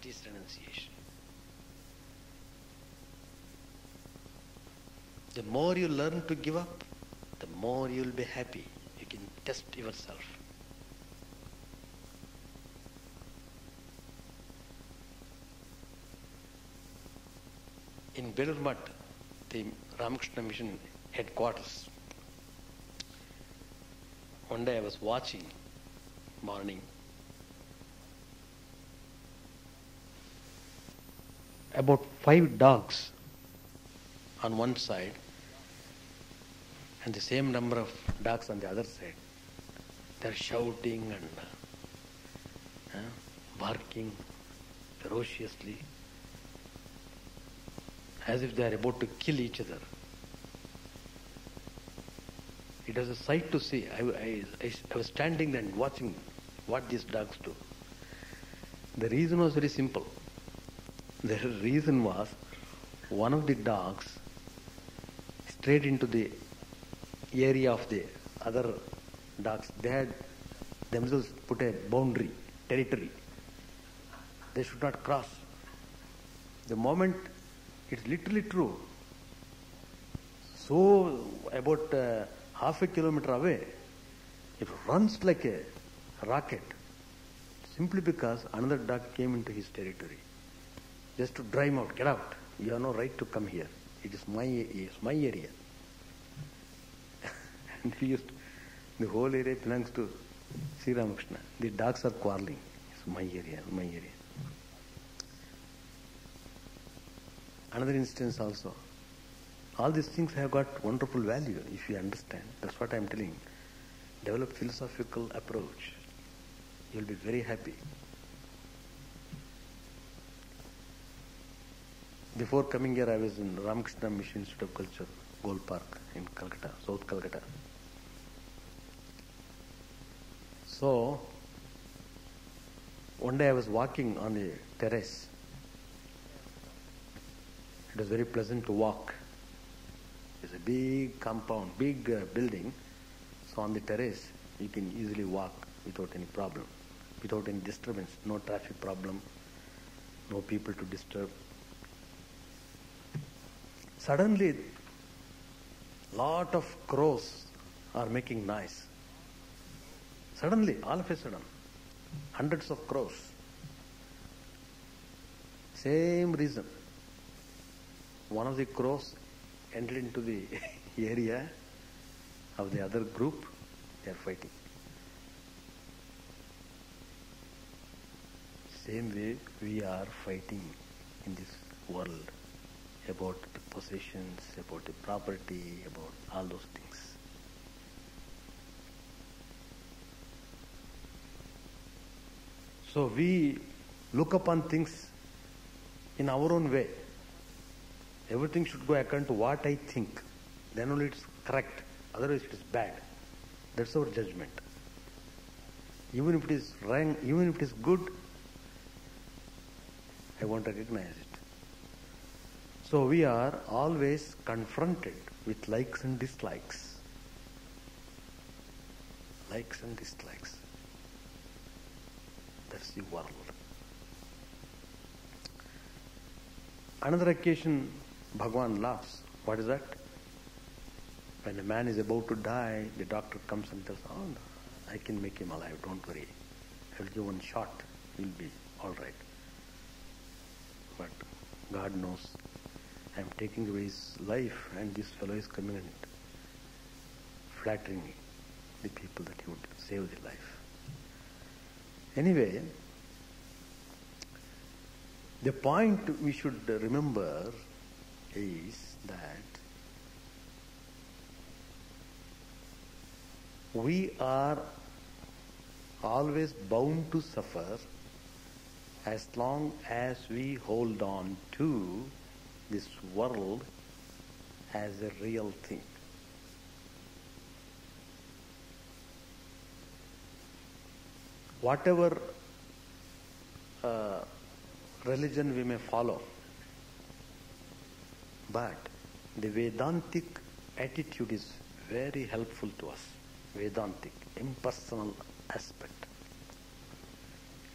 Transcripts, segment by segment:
That is renunciation. The more you learn to give up, the more you will be happy. You can test yourself. In Belur the Ramakrishna Mission headquarters, one day I was watching morning. About 5 dogs on one side and the same number of dogs on the other side. They're shouting and barking ferociously as if they are about to kill each other. It was a sight to see. I was standing there and watching what these dogs do. The reason was very simple. The reason was one of the dogs strayed into the area of the other dogs. They had themselves put a boundary, territory. They should not cross. The moment, it's literally true. So about half a kilometer away, it runs like a rocket, simply because another dog came into his territory. Just to drive him out, get out. You have no right to come here. It is my area. And the whole area belongs to Sri Ramakrishna. The dogs are quarreling. It's my area, my area. Another instance also. All these things have got wonderful value if you understand. That's what I'm telling. Develop philosophical approach. You'll be very happy. Before coming here, I was in Ramakrishna Mission Institute of Culture, Gold Park in Calcutta, South Calcutta. So, one day I was walking on the terrace. It was very pleasant to walk. It's a big compound, big building. So on the terrace, you can easily walk without any problem, without any disturbance, no traffic problem, no people to disturb. Suddenly, lot of crows are making noise. Suddenly, all of a sudden, hundreds of crows. Same reason. One of the crows entered into the area of the other group. They are fighting. Same way we are fighting in this world about the possessions, about the property, about all those things. So we look upon things in our own way. Everything should go according to what I think. Then only it's correct. Otherwise it is bad. That's our judgment. Even if it is wrong, even if it is good, I won't recognize it. So we are always confronted with likes and dislikes. Likes and dislikes. That's the world. Another occasion, Bhagavan laughs. What is that? When a man is about to die, the doctor comes and tells, "Oh, no, I can make him alive, don't worry. I will give one shot, he'll be all right." But God knows, I am taking away his life and this fellow is coming and flattering the people that he would save the life. Anyway, the point we should remember is that we are always bound to suffer as long as we hold on to this world as a real thing. Whatever religion we may follow, but the Vedantic attitude is very helpful to us. Vedantic, impersonal aspect.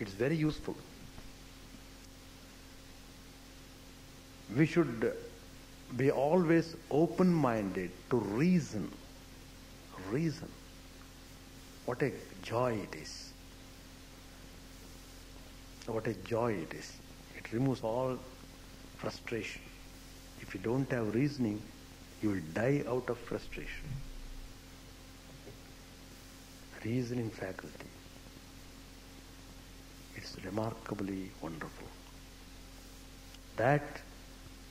It's very useful. we should be always open-minded to reason. Reason. What a joy it is. What a joy it is. It removes all frustration. If you don't have reasoning, you will die out of frustration. Reasoning faculty. It's remarkably wonderful. That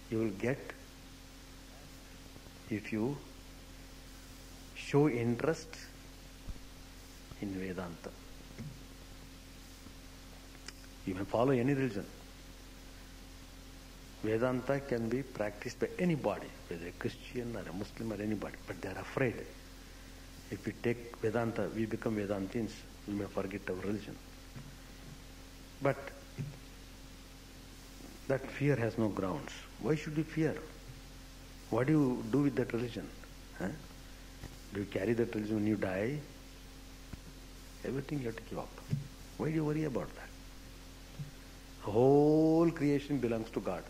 you will get if you show interest in Vedanta. You may follow any religion. Vedanta can be practiced by anybody, whether a Christian or a Muslim or anybody, but they are afraid. If we take Vedanta, we become Vedantins, we may forget our religion. But that fear has no grounds. Why should we fear? What do you do with that religion? Huh? Do you carry that religion when you die? Everything you have to give up. Why do you worry about that? The whole creation belongs to God.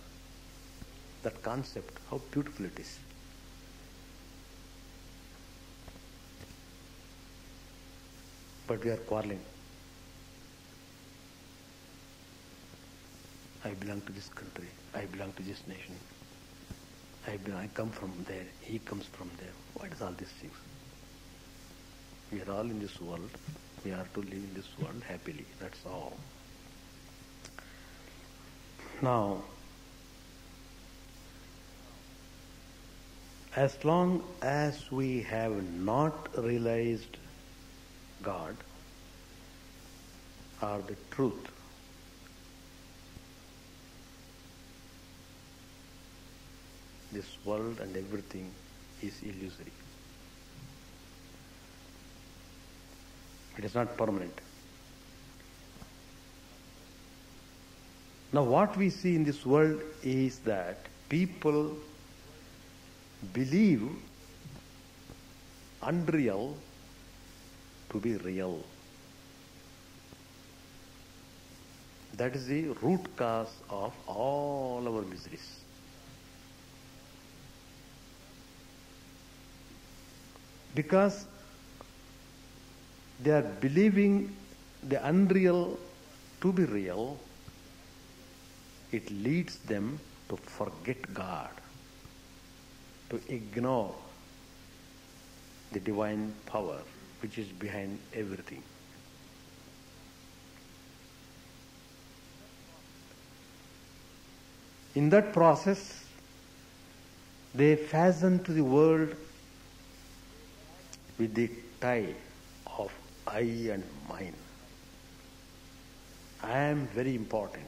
That concept, how beautiful it is. But we are quarreling. I belong to this country. I belong to this nation. I come from there. He comes from there. What is all these things? We are all in this world. We are to live in this world happily. That's all. Now, as long as we have not realized God or the truth, this world and everything is illusory. It is not permanent. Now what we see in this world is that people believe unreal to be real. That is the root cause of all our miseries. Because they are believing the unreal to be real, it leads them to forget God, to ignore the divine power which is behind everything. In that process, they fasten to the world with the tie of I and mine. I am very important.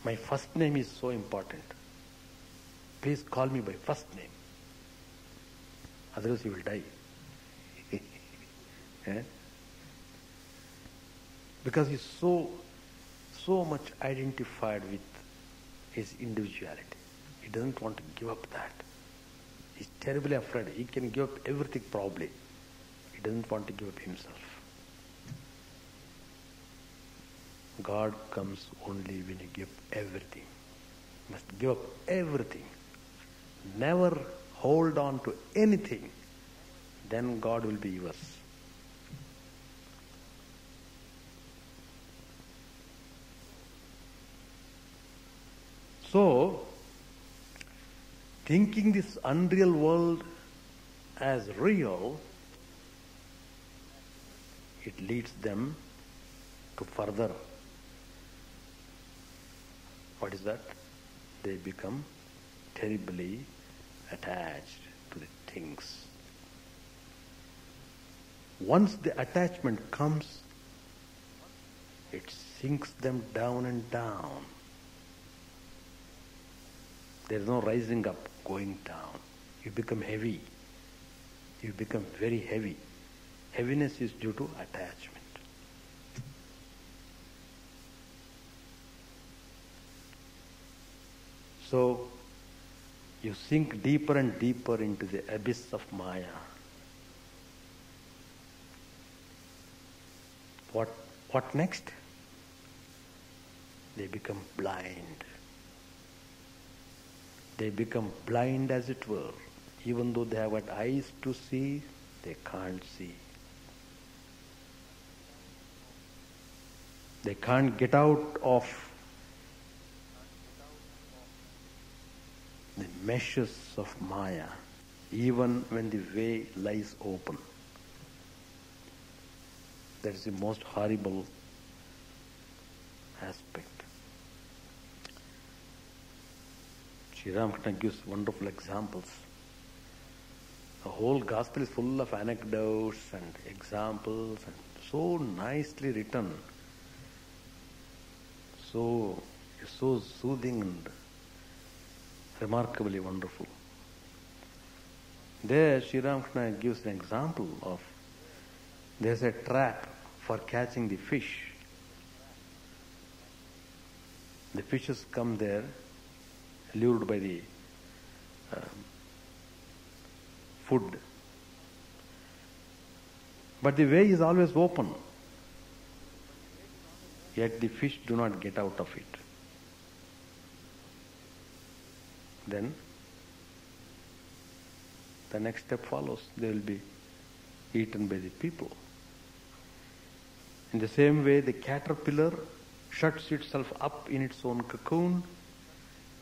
My first name is so important. Please call me by first name. Otherwise you will die. Eh? Because he's so much identified with his individuality. He doesn't want to give up that. He's terribly afraid. He can give up everything probably. He doesn't want to give up himself. God comes only when you give everything. You must give up everything. Never hold on to anything. Then God will be yours. So, thinking this unreal world as real, it leads them to further. What is that? They become terribly attached to the things. Once the attachment comes, it sinks them down and down. There is no rising up, going down. You become heavy. You become very heavy. Heaviness is due to attachment. So, you sink deeper and deeper into the abyss of Maya. What next? they become blind. They become blind, as it were. Even though they have got eyes to see, they can't see. They can't get out of the meshes of Maya, even when the way lies open. That is the most horrible aspect. Sri Ramakrishna gives wonderful examples. The whole gospel is full of anecdotes and examples and so nicely written. So soothing and remarkably wonderful. There Sri Ramakrishna gives an example of there's a trap for catching the fish. The fishes come there, lured by the food. But the way is always open. Yet the fish do not get out of it. Then the next step follows. They will be eaten by the people. In the same way, the caterpillar shuts itself up in its own cocoon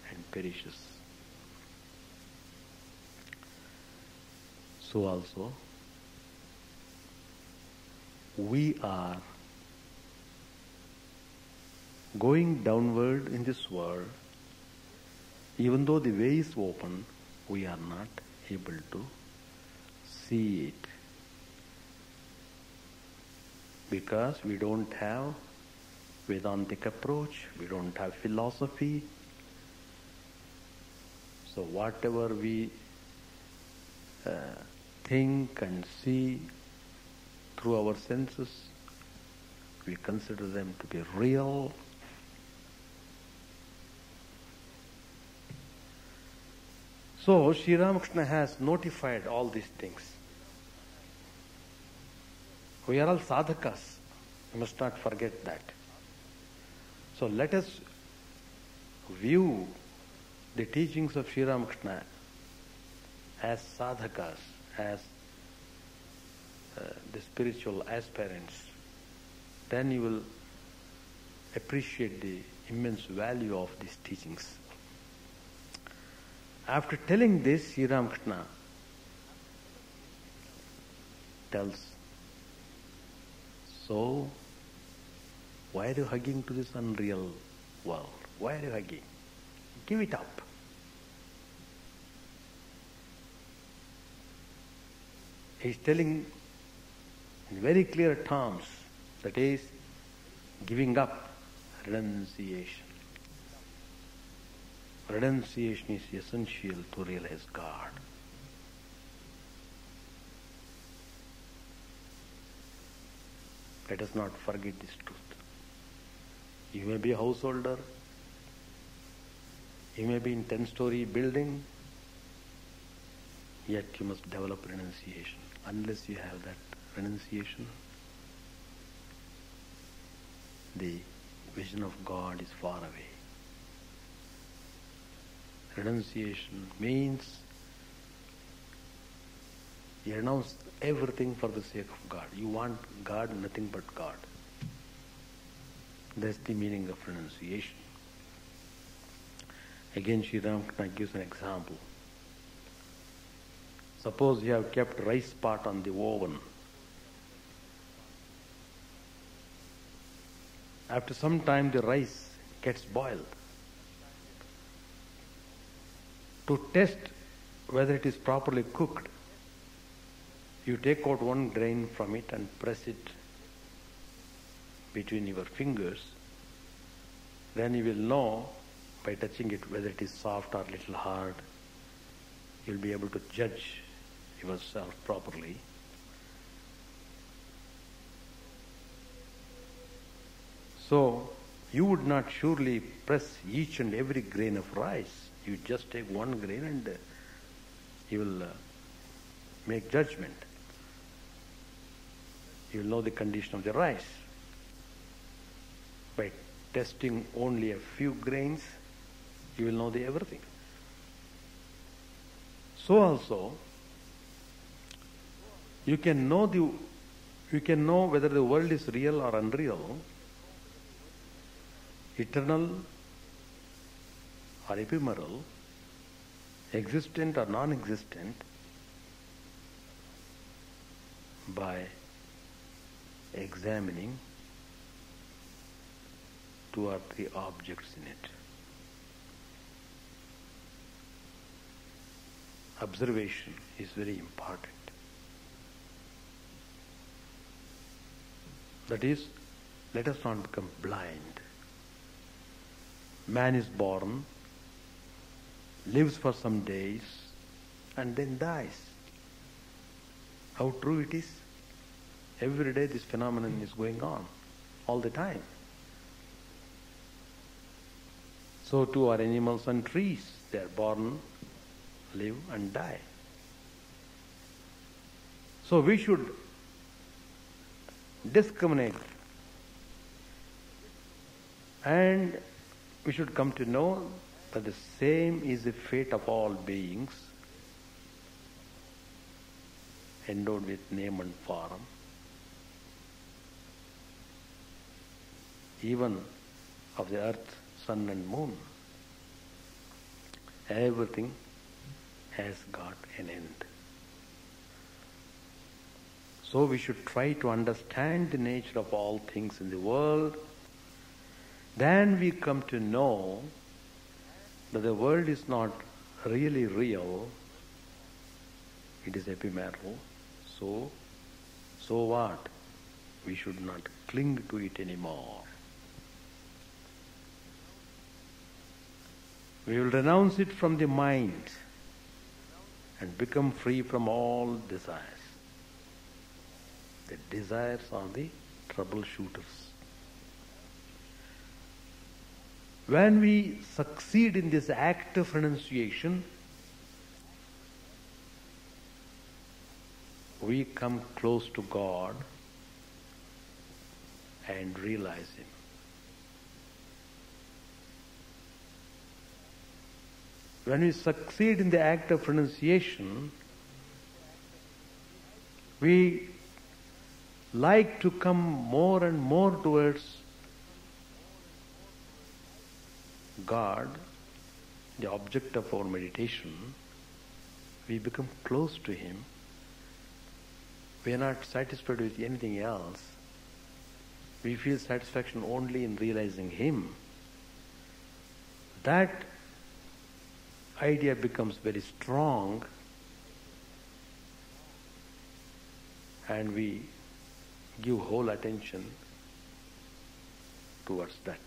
and perishes. So also, we are going downward in this world. Even though the way is open, we are not able to see it. Because we don't have Vedantic approach, we don't have philosophy. So whatever we think and see through our senses, we consider them to be real. So Sri Ramakrishna has notified all these things. We are all sadhakas. We must not forget that. So let us view the teachings of Sri Ramakrishna as sadhakas, as the spiritual aspirants. Then you will appreciate the immense value of these teachings. After telling this, Sri Ramakrishna tells, so why are you hugging to this unreal world? Why are you hugging? Give it up. He's telling in very clear terms, that is, giving up, renunciation. Renunciation is essential to realize God. Let us not forget this truth. You may be a householder, you may be in 10-story building, yet you must develop renunciation. Unless you have that renunciation, the vision of God is far away. Renunciation means you renounce everything for the sake of God. You want God, nothing but God. That's the meaning of renunciation. Again, Sri Ramakrishna gives an example. Suppose you have kept rice pot on the oven. After some time, the rice gets boiled. To test whether it is properly cooked, you take out one grain from it and press it between your fingers. Then you will know by touching it whether it is soft or little hard. You'll be able to judge yourself properly. So, you would not surely press each and every grain of rice. You just take one grain and you will make judgment. You will know the condition of the rice by testing only a few grains, you will know the everything. So also, you can know whether the world is real or unreal, eternal or ephemeral, existent or non-existent, by examining 2 or 3 objects in it. Observation is very important. That is, let us not become blind. Man is born, lives for some days, and then dies. How true it is? Every day this phenomenon is going on, all the time. So too are animals and trees. They are born, live and die. So we should discriminate, and we should come to know that the same is the fate of all beings, endowed with name and form, even of the earth, sun and moon. Everything has got an end. So we should try to understand the nature of all things in the world. Then we come to know that the world is not really real, it is ephemeral. So what? We should not cling to it anymore. We will renounce it from the mind and become free from all desires. The desires are the troubleshooters. When we succeed in this act of renunciation, we come close to God and realize Him. When we succeed in the act of renunciation, we like to come more and more towards God, the object of our meditation. We become close to Him. We are not satisfied with anything else. We feel satisfaction only in realizing Him. That idea becomes very strong, and we give whole attention towards that.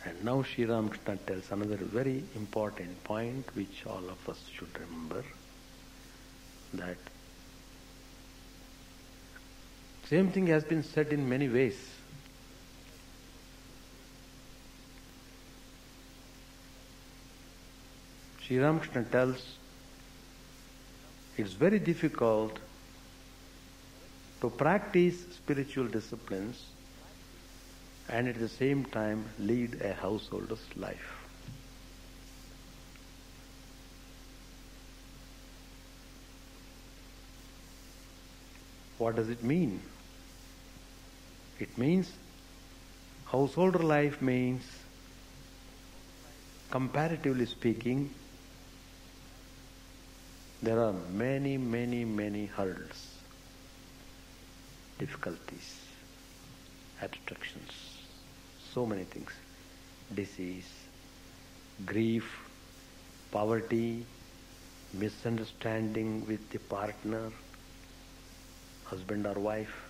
And now Sri Ramakrishna tells another very important point which all of us should remember, that same thing has been said in many ways. Sri Ramakrishna tells it's very difficult to practice spiritual disciplines and at the same time lead a householder's life. What does it mean? It means householder life means, comparatively speaking, there are many, many, many hurdles, difficulties, abstractions, so many things. Disease, grief, poverty, misunderstanding with the partner, husband or wife,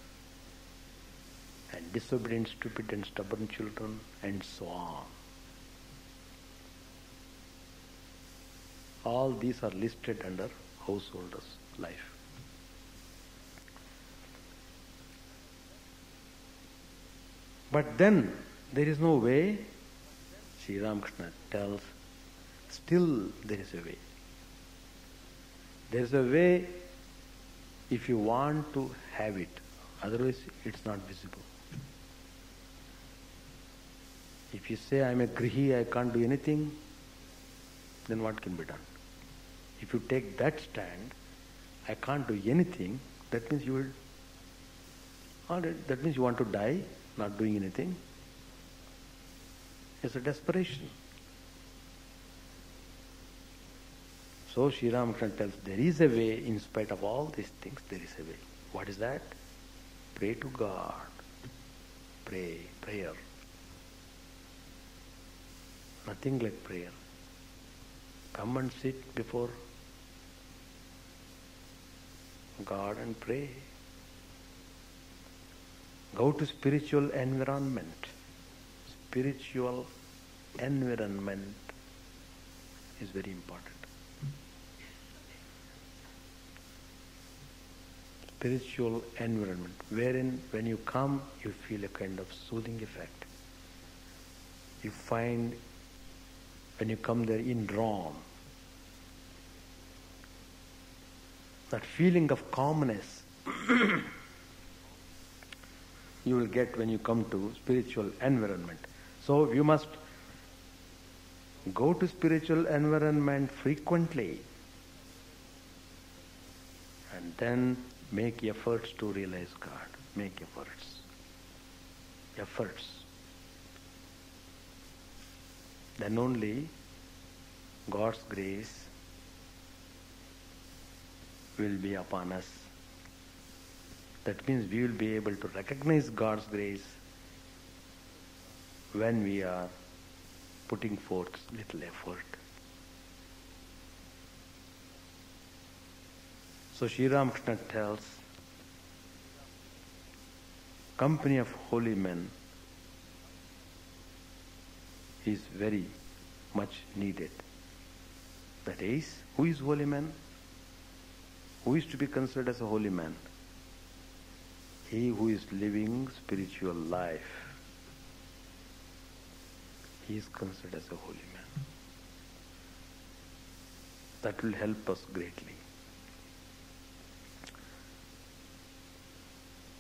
and disobedient, stupid and stubborn children, and so on. All these are listed under householder's life. But then there is no way. Sri Ramakrishna tells, still there is a way. There is a way if you want to have it Otherwise, it's not visible. If you say, I'm a grihi, I can't do anything, then what can be done? If you take that stand, I can't do anything, that means you will, alright, that means you want to die, not doing anything. It's a desperation. So Sri Ramakrishna tells, there is a way, in spite of all these things, there is a way. What is that? Pray to God. Prayer. Nothing like prayer. Come and sit before God and pray. Go to spiritual environment. Spiritual environment is very important. Spiritual environment, wherein when you come, you feel a kind of soothing effect. You find, when you come there, indrawn, that feeling of calmness you will get when you come to spiritual environment. So you must go to spiritual environment frequently and then make efforts to realize God. Make efforts. Then only God's grace will be upon us. That means we will be able to recognize God's grace when we are putting forth little effort. So Sri Ramakrishna tells, company of holy men is very much needed. That is, who is holy man? Who is to be considered as a holy man? He who is living spiritual life. He is considered as a holy man. That will help us greatly.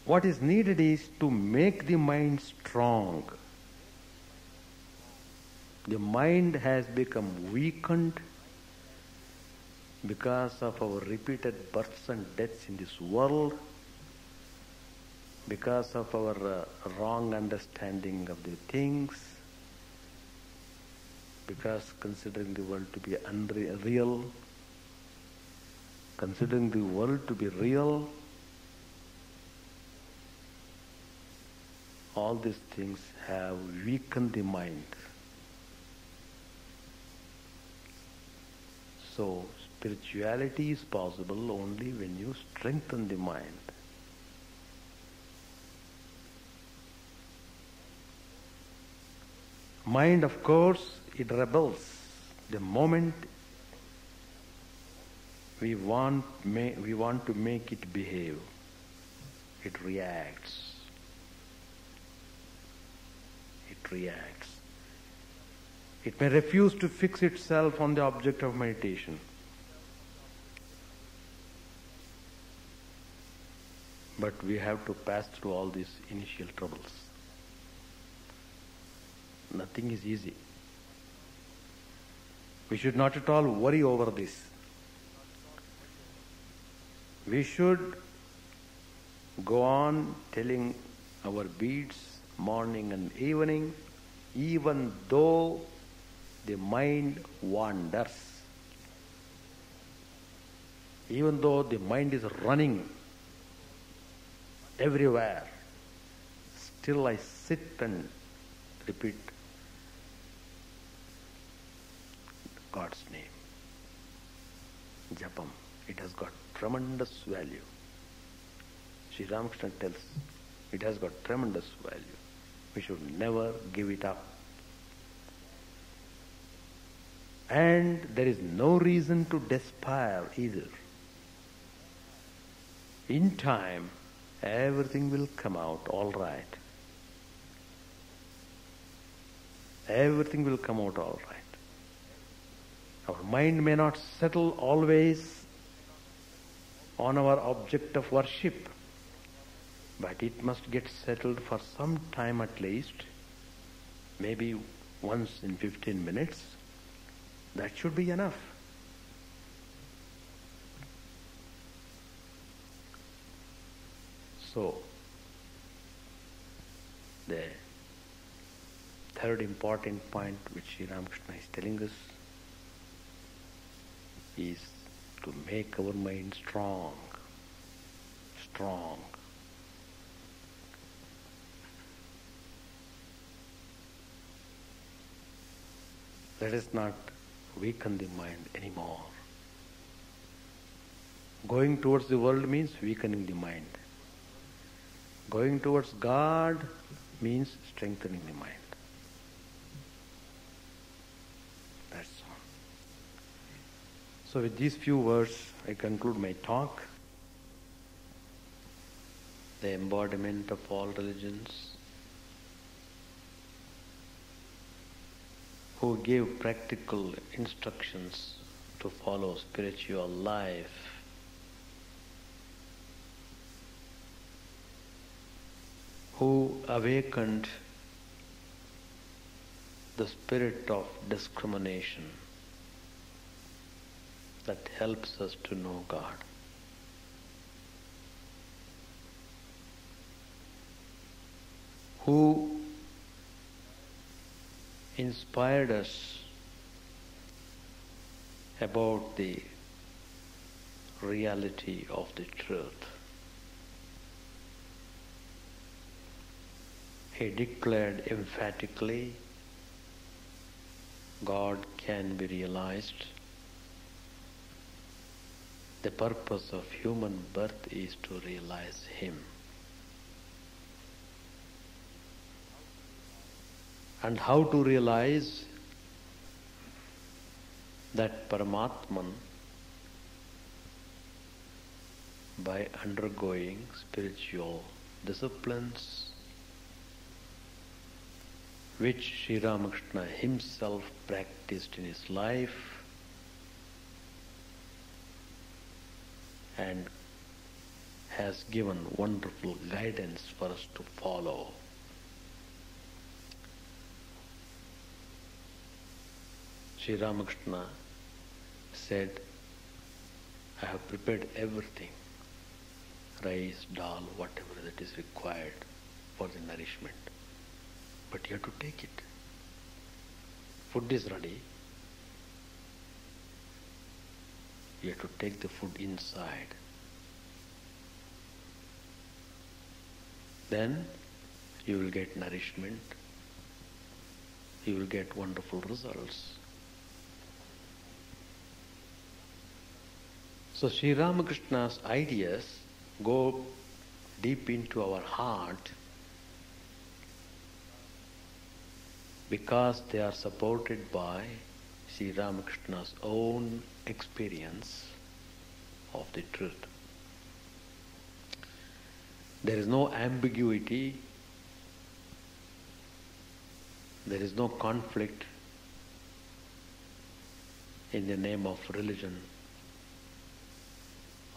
What is needed is to make the mind strong. The mind has become weakened because of our repeated births and deaths in this world, because of our wrong understanding of the things, because considering the world to be unreal, considering the world to be real, all these things have weakened the mind. So, spirituality is possible only when you strengthen the mind. Mind, of course, it rebels. The moment we want to make it behave, it reacts. It may refuse to fix itself on the object of meditation. But we have to pass through all these initial troubles. Nothing is easy. We should not at all worry over this. We should go on telling our beads morning and evening, even though the mind wanders, even though the mind is running everywhere, still I sit and repeat God's name. Japam. It has got tremendous value. Sri Ramakrishna tells it has got tremendous value. We should never give it up. And there is no reason to despair either. In time, everything will come out all right. Everything will come out all right. Our mind may not settle always on our object of worship. But it must get settled for some time at least, maybe once in 15 minutes. That should be enough. So, the third important point which Sri Ramakrishna is telling us is to make our mind strong. Strong. Let us not weaken the mind anymore. Going towards the world means weakening the mind. Going towards God means strengthening the mind. That's all. So with these few words, I conclude my talk. The embodiment of all religions, who gave practical instructions to follow spiritual life, who awakened the spirit of discrimination that helps us to know God. Who inspired us about the reality of the truth. He declared emphatically, God can be realized. The purpose of human birth is to realize Him. And how to realize that Paramatman? By undergoing spiritual disciplines which Sri Ramakrishna himself practiced in his life and has given wonderful guidance for us to follow. Sri Ramakrishna said, I have prepared everything, rice, dal, whatever that is required for the nourishment. But you have to take it. Food is ready. You have to take the food inside. Then you will get nourishment. You will get wonderful results. So Sri Ramakrishna's ideas go deep into our heart because they are supported by Sri Ramakrishna's own experience of the truth. There is no ambiguity, there is no conflict in the name of religion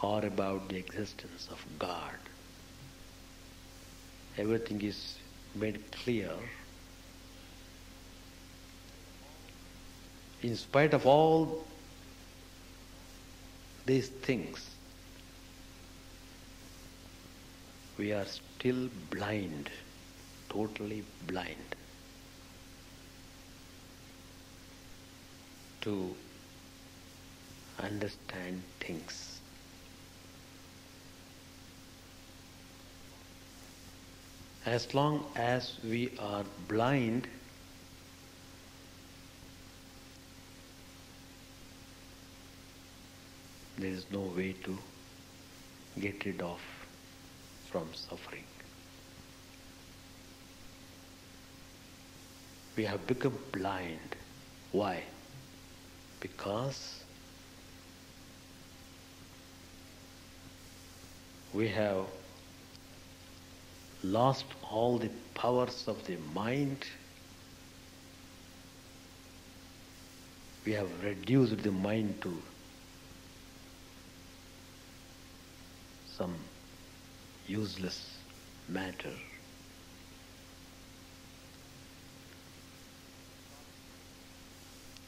or about the existence of God. Everything is made clear. In spite of all these things, we are still blind, totally blind to understand things. As long as we are blind, there is no way to get rid of from suffering. We have become blind. Why? Because we have lost all the powers of the mind. We have reduced the mind to some useless matter.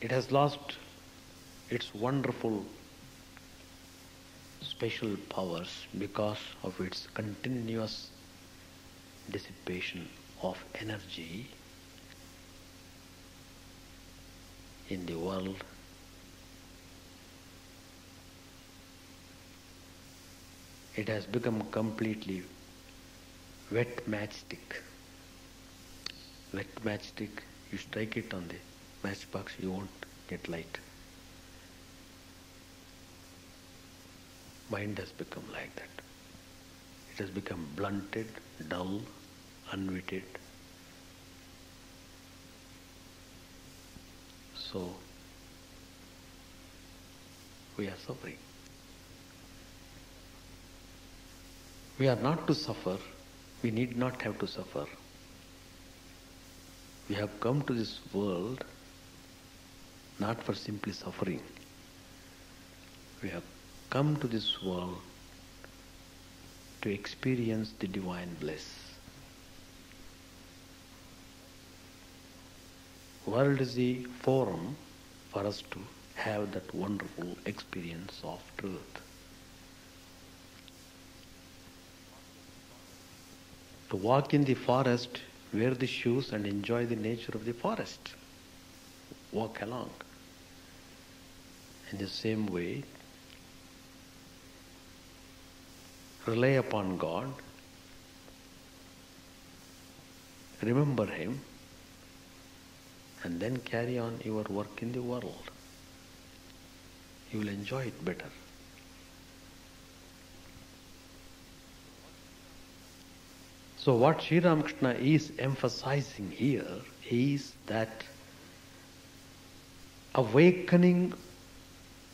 It has lost its wonderful special powers because of its continuous dissipation of energy in the world. It has become completely wet matchstick. Wet matchstick, you strike it on the matchbox, you won't get light. Mind has become like that. It has become blunted, dull, unwitted. So, we are suffering. We are not to suffer. We need not have to suffer. We have come to this world not for simply suffering. We have come to this world to experience the divine bliss. World is the forum for us to have that wonderful experience of truth. To walk in the forest, wear the shoes and enjoy the nature of the forest. Walk along. In the same way, rely upon God, remember Him, and then carry on your work in the world. You will enjoy it better. So what Sri Ramakrishna is emphasizing here is that awakening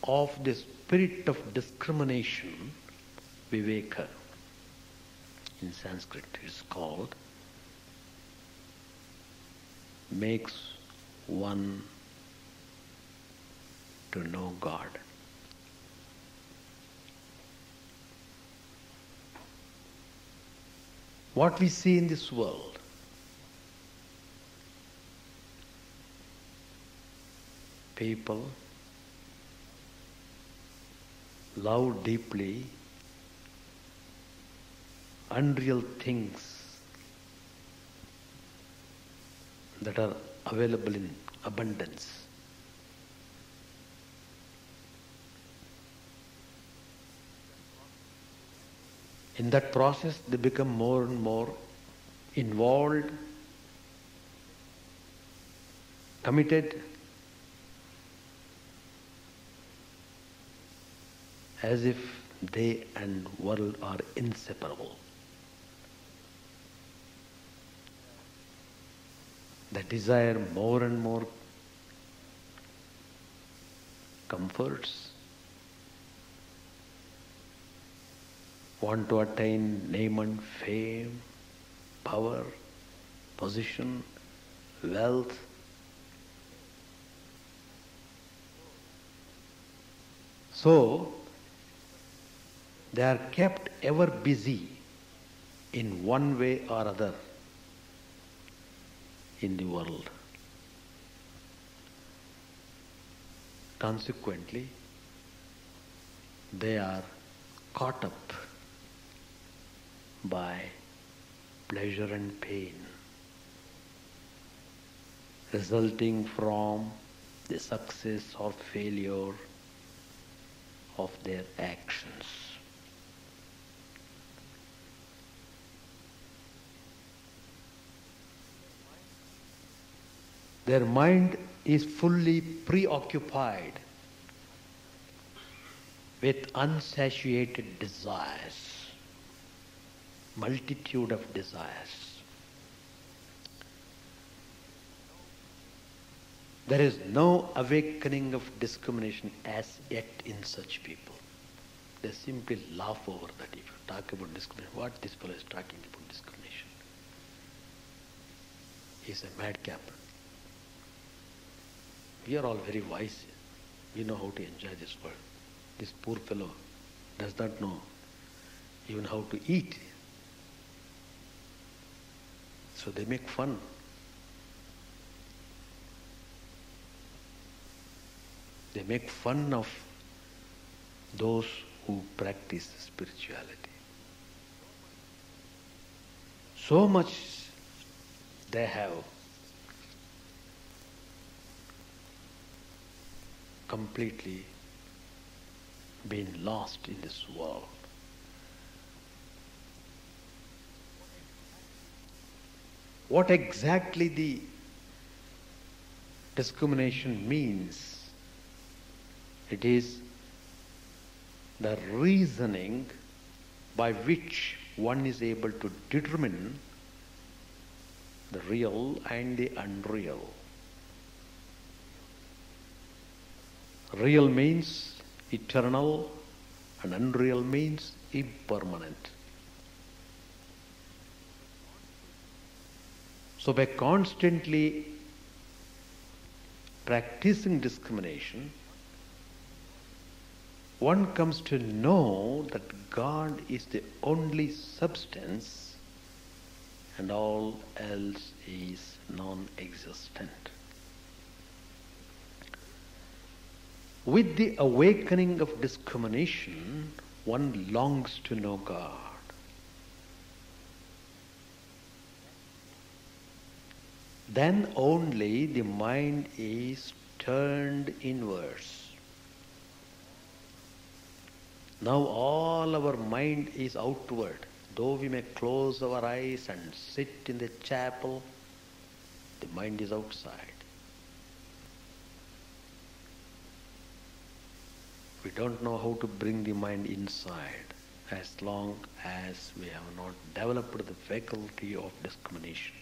of the spirit of discrimination, viveka, in Sanskrit is called, makes one to know God. What we see in this world, people love deeply unreal things that are available in abundance. In that process, they become more and more involved, committed, as if they and world are inseparable. They desire more and more comforts, want to attain name and fame, power, position, wealth. So, they are kept ever busy in one way or other in the world. Consequently, they are caught up by pleasure and pain resulting from the success or failure of their actions. Their mind is fully preoccupied with unsatiated desires, multitude of desires. There is no awakening of discrimination as yet in such people. They simply laugh over that. If you talk about discrimination, what this fellow is talking about discrimination? He's a madcap. We are all very wise. We know how to enjoy this world. This poor fellow does not know even how to eat. So they make fun. They make fun of those who practice spirituality. So much they have completely been lost in this world. What exactly the discrimination means? It is the reasoning by which one is able to determine the real and the unreal. Real means eternal and unreal means impermanent. So by constantly practicing discrimination, one comes to know that God is the only substance and all else is non-existent. With the awakening of discrimination, one longs to know God. Then only the mind is turned inwards. Now all our mind is outward. Though we may close our eyes and sit in the chapel, the mind is outside. We don't know how to bring the mind inside as long as we have not developed the faculty of discrimination.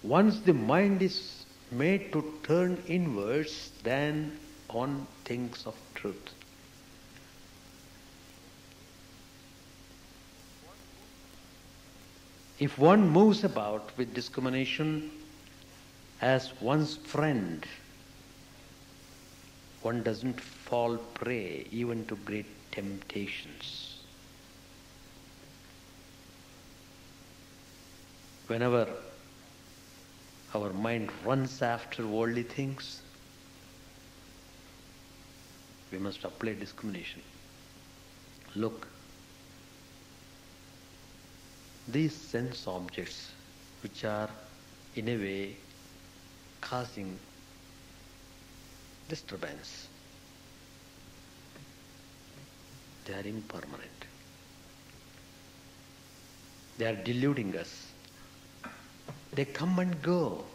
Once the mind is made to turn inwards, then one thinks of truth. If one moves about with discrimination as one's friend, one doesn't fall prey even to great temptations. Whenever our mind runs after worldly things, we must apply discrimination. Look, these sense objects which are in a way causing disturbance, they are impermanent. They are deluding us. They come and go.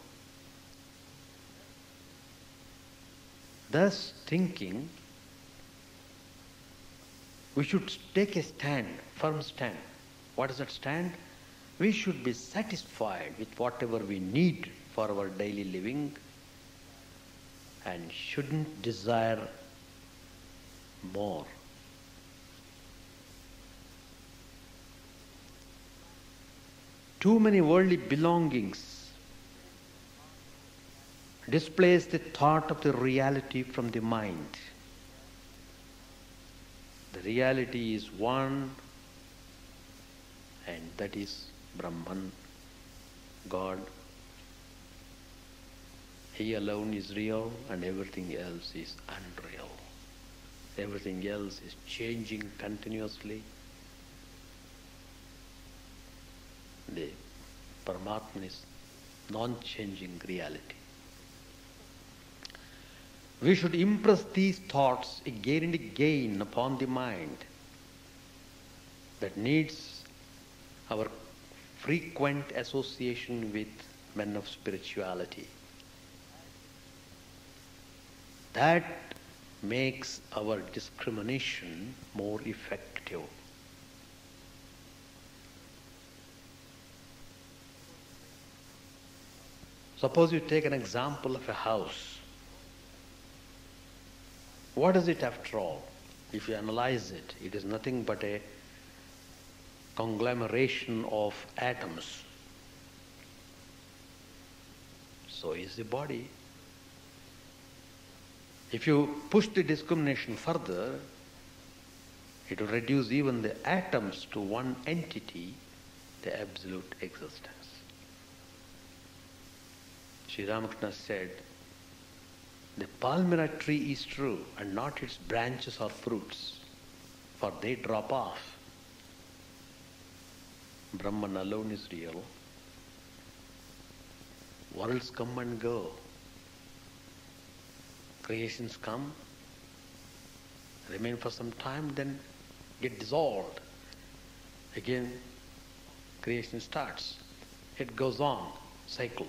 Thus thinking, we should take a stand, firm stand. What is that stand? We should be satisfied with whatever we need for our daily living and shouldn't desire more. Too many worldly belongings displace the thought of the reality from the mind. The reality is one, and that is Brahman, God. He alone is real and everything else is unreal. Everything else is changing continuously. The Paramatma is non-changing reality. We should impress these thoughts again and again upon the mind that needs our frequent association with men of spirituality. That makes our discrimination more effective. Suppose you take an example of a house. What is it after all? If you analyze it, it is nothing but a conglomeration of atoms. So is the body. If you push the discrimination further, It will reduce even the atoms to one entity, the absolute existence. Sri Ramakrishna said, the palmyra tree is true and not its branches or fruits, for they drop off. Brahman alone is real. Worlds come and go. Creations come, remain for some time, then get dissolved. Again, creation starts. It goes on, cycle.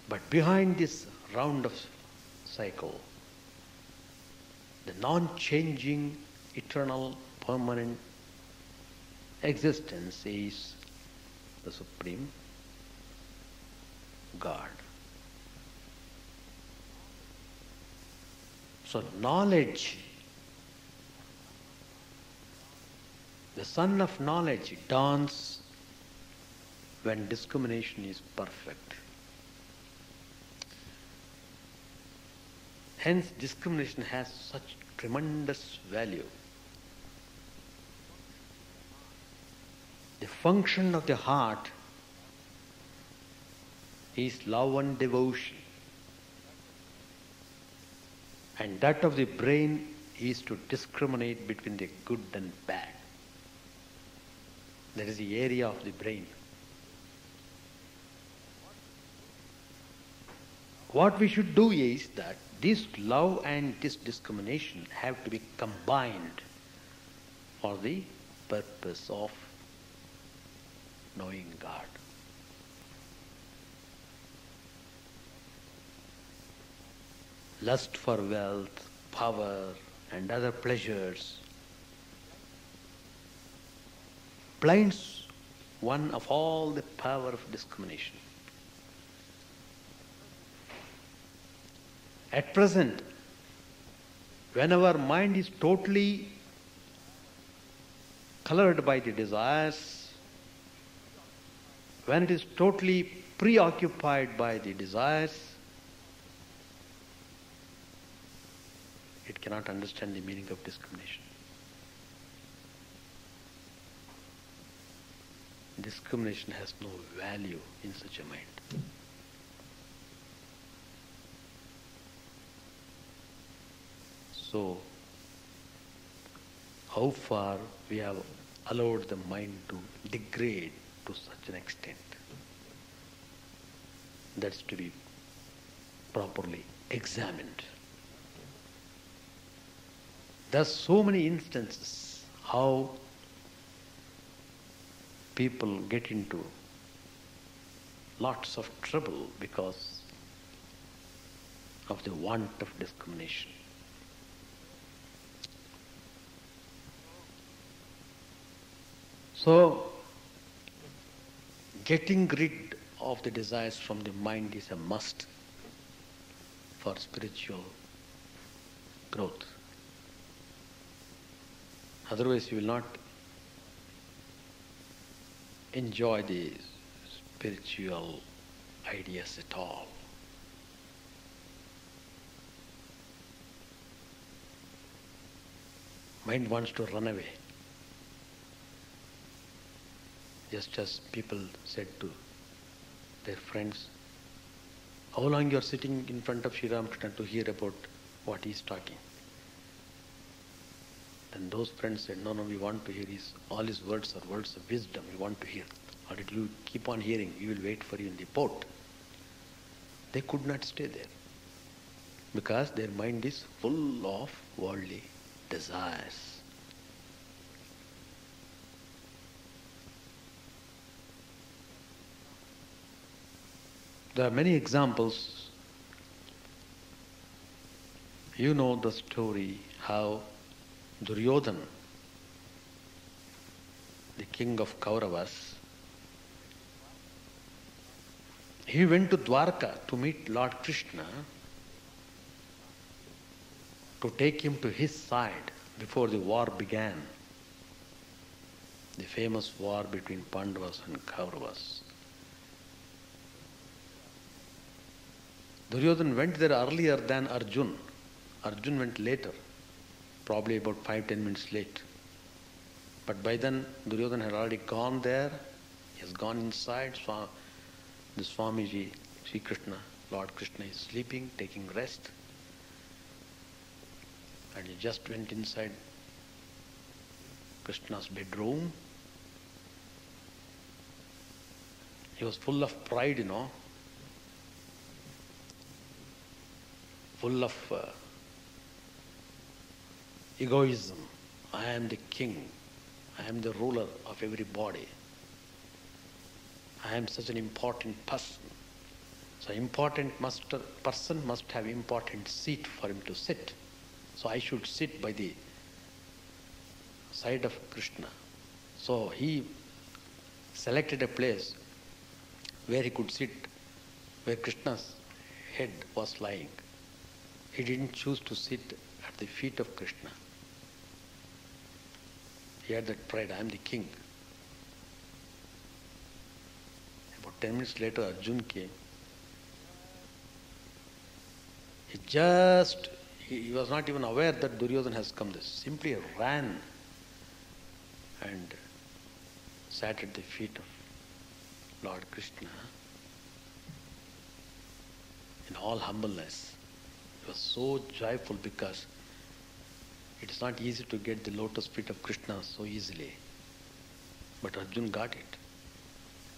But behind this round of cycle, the non-changing, eternal, permanent existence is the Supreme God. So knowledge, the sun of knowledge dawns when discrimination is perfect. Hence, discrimination has such tremendous value. The function of the heart is love and devotion, and that of the brain is to discriminate between the good and bad. That is the area of the brain. What we should do is that this love and this discrimination have to be combined for the purpose of knowing God. Lust for wealth, power, and other pleasures blinds one of all the power of discrimination. At present, when our mind is totally colored by the desires, when it is totally preoccupied by the desires, it cannot understand the meaning of discrimination. Discrimination has no value in such a mind. So, how far we have allowed the mind to degrade to such an extent? That's to be properly examined. There's so many instances how people get into lots of trouble because of the want of discrimination. So, getting rid of the desires from the mind is a must for spiritual growth. Otherwise, you will not enjoy the spiritual ideas at all. Mind wants to run away. Just as people said to their friends, how long you are sitting in front of Sri Ramakrishna to hear about what he is talking? Then those friends said, no, we want to hear all his words are words of wisdom, we want to hear. Or did you keep on hearing? We will wait for you in the port. They could not stay there because their mind is full of worldly desires. There are many examples. You know the story how Duryodhana, the king of Kauravas, he went to Dwarka to meet Lord Krishna to take him to his side before the war began, the famous war between Pandavas and Kauravas. Duryodhana went there earlier than Arjun. Arjun went later. probably about 5-10 minutes late. But by then, Duryodhana had already gone there. He has gone inside. The Swamiji, Sri Krishna, Lord Krishna is sleeping, taking rest. And he just went inside Krishna's bedroom. He was full of pride, full of egoism. I am the king. I am the ruler of everybody. I am such an important person. So important person must have important seat for him to sit. So I should sit by the side of Krishna. So he selected a place where he could sit, where Krishna's head was lying. He didn't choose to sit at the feet of Krishna. He had that pride, I am the king. About 10 minutes later, Arjun came. He was not even aware that Duryodhana has come. He simply ran and sat at the feet of Lord Krishna in all humbleness. He was so joyful because it is not easy to get the lotus feet of Krishna so easily. But Arjun got it,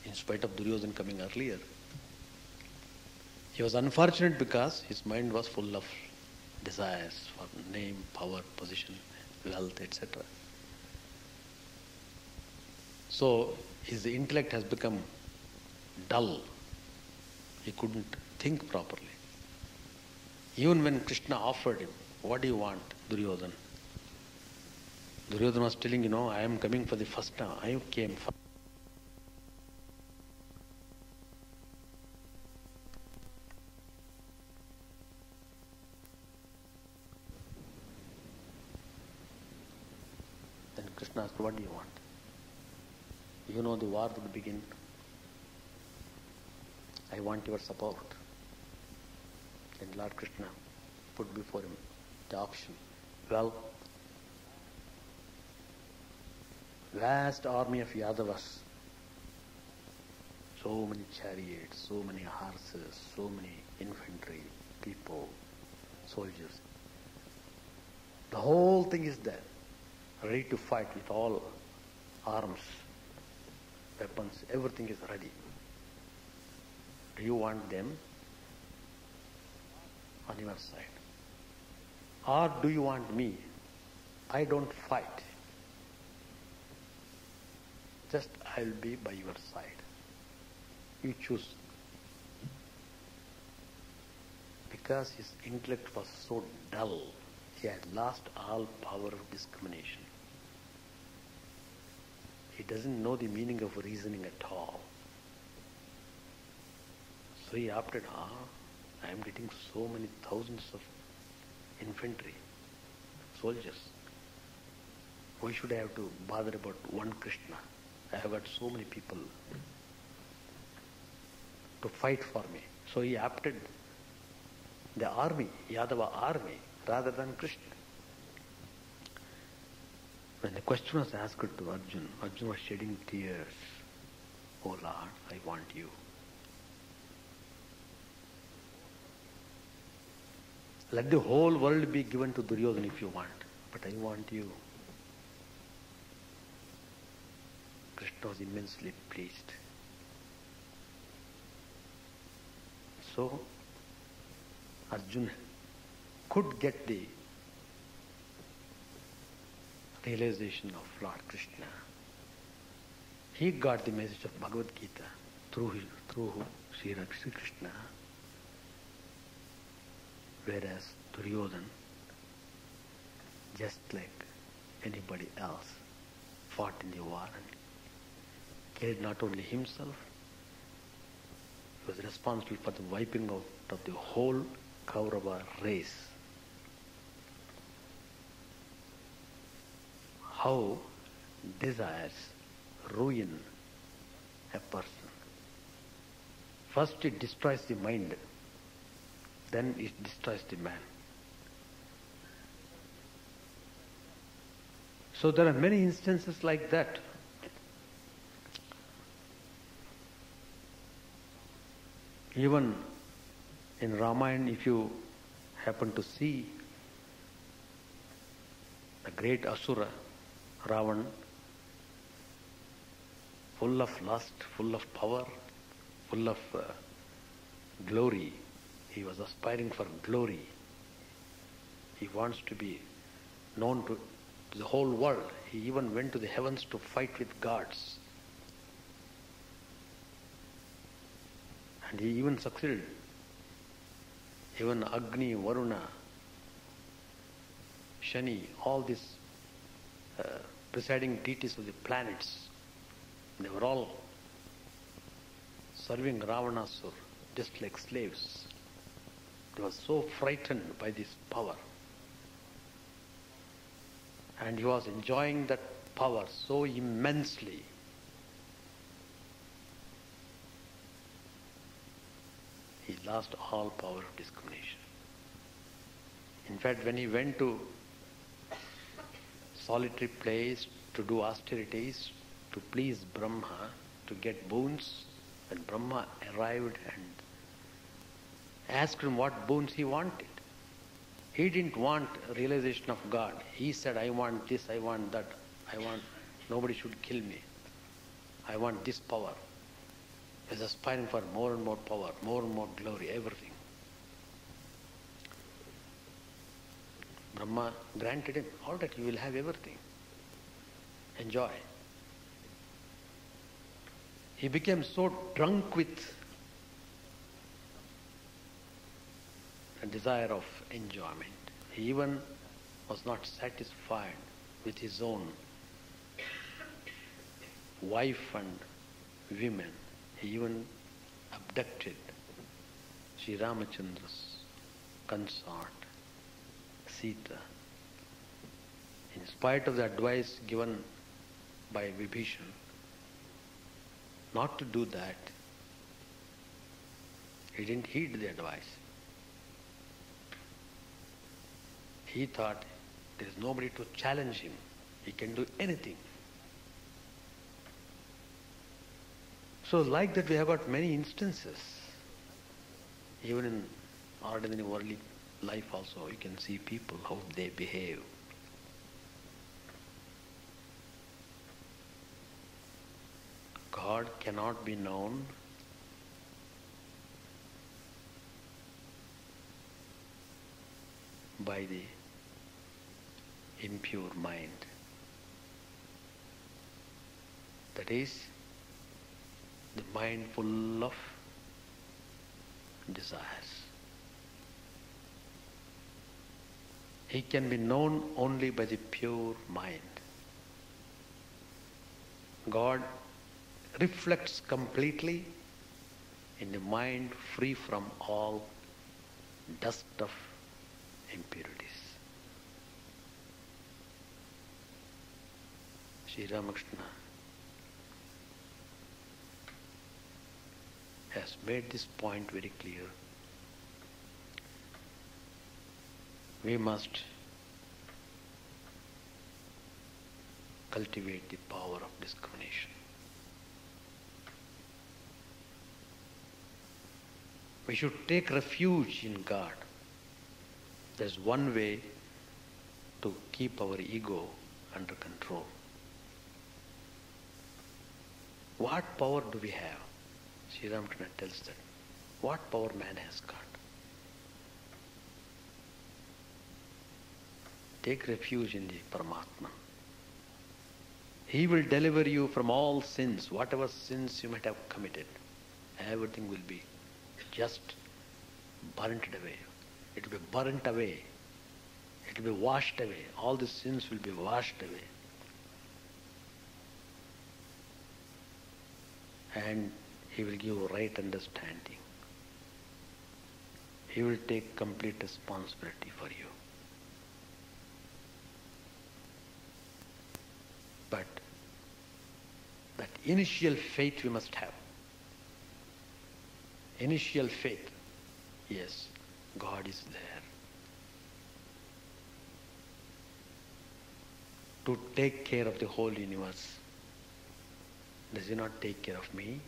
in spite of Duryodhana coming earlier. He was unfortunate because his mind was full of desires for name, power, position, wealth, etc. So his intellect has become dull. He couldn't think properly. Even when Krishna offered him, what do you want, Duryodhana? Duryodhana was telling, I am coming for the first time. I came first. Then Krishna asked, what do you want? You know the war will begin. I want your support. Then Lord Krishna put before him the option. Well, vast army of Yadavas, so many chariots, so many horses, so many infantry, people, soldiers. The whole thing is there, ready to fight with all arms, weapons, everything is ready. Do you want them on your side? Or do you want me? I don't fight. Just I'll be by your side. You choose. Because his intellect was so dull, he had lost all power of discrimination. He doesn't know the meaning of reasoning at all. So he opted, I am getting so many thousands of infantry, soldiers. Why should I have to bother about one Krishna? I have got so many people to fight for me. So he opted the army, Yadava army, rather than Krishna. When the question was asked to Arjun, Arjun was shedding tears. Oh Lord, I want you. Let the whole world be given to Duryodhana if you want, but I want you. Krishna was immensely pleased. So, Arjuna could get the realization of Lord Krishna. He got the message of Bhagavad Gita through Sri Krishna. Whereas Duryodhana, just like anybody else, fought in the war and killed not only himself, he was responsible for the wiping out of the whole Kaurava race. How desires ruin a person. First it destroys the mind, then it destroys the man. So there are many instances like that. Even in Ramayana, if you happen to see the great Asura, Ravan, full of lust, full of power, full of glory. He was aspiring for glory. He wants to be known to the whole world. He even went to the heavens to fight with gods. And he even succeeded. Even Agni, Varuna, Shani, all these presiding deities of the planets, they were all serving Ravanasur just like slaves. They were so frightened by this power. And he was enjoying that power so immensely. He lost all power of discrimination. In fact, when he went to solitary place to do austerities, to please Brahma, to get boons, when Brahma arrived and asked him what boons he wanted, he didn't want realization of God. He said, I want this, I want that, nobody should kill me. I want this power. He was aspiring for more and more power, more and more glory, everything. Brahma granted him, all right, you will have everything. Enjoy. He became so drunk with a desire of enjoyment. He even was not satisfied with his own wife and women. He even abducted Sri Ramachandra's consort, Sita. In spite of the advice given by Vibhishan not to do that, he didn't heed the advice. He thought there is nobody to challenge him. He can do anything. So like that we have got many instances. Even in ordinary worldly life also you can see people, how they behave. God cannot be known by the impure mind. That is, the mind full of desires. He can be known only by the pure mind. God reflects completely in the mind free from all dust of impurities. Sri Ramakrishna has made this point very clear. We must cultivate the power of discrimination. We should take refuge in God. There's one way to keep our ego under control. What power do we have? Sri Ramakrishna tells that. What power man has got? Take refuge in the Paramatma. He will deliver you from all sins, whatever sins you might have committed. Everything will be just burnt away. It will be burnt away. It will be washed away. All the sins will be washed away. And He will give you right understanding. He will take complete responsibility for you. But that initial faith we must have. Initial faith. Yes, God is there. to take care of the whole universe. Does he not take care of me?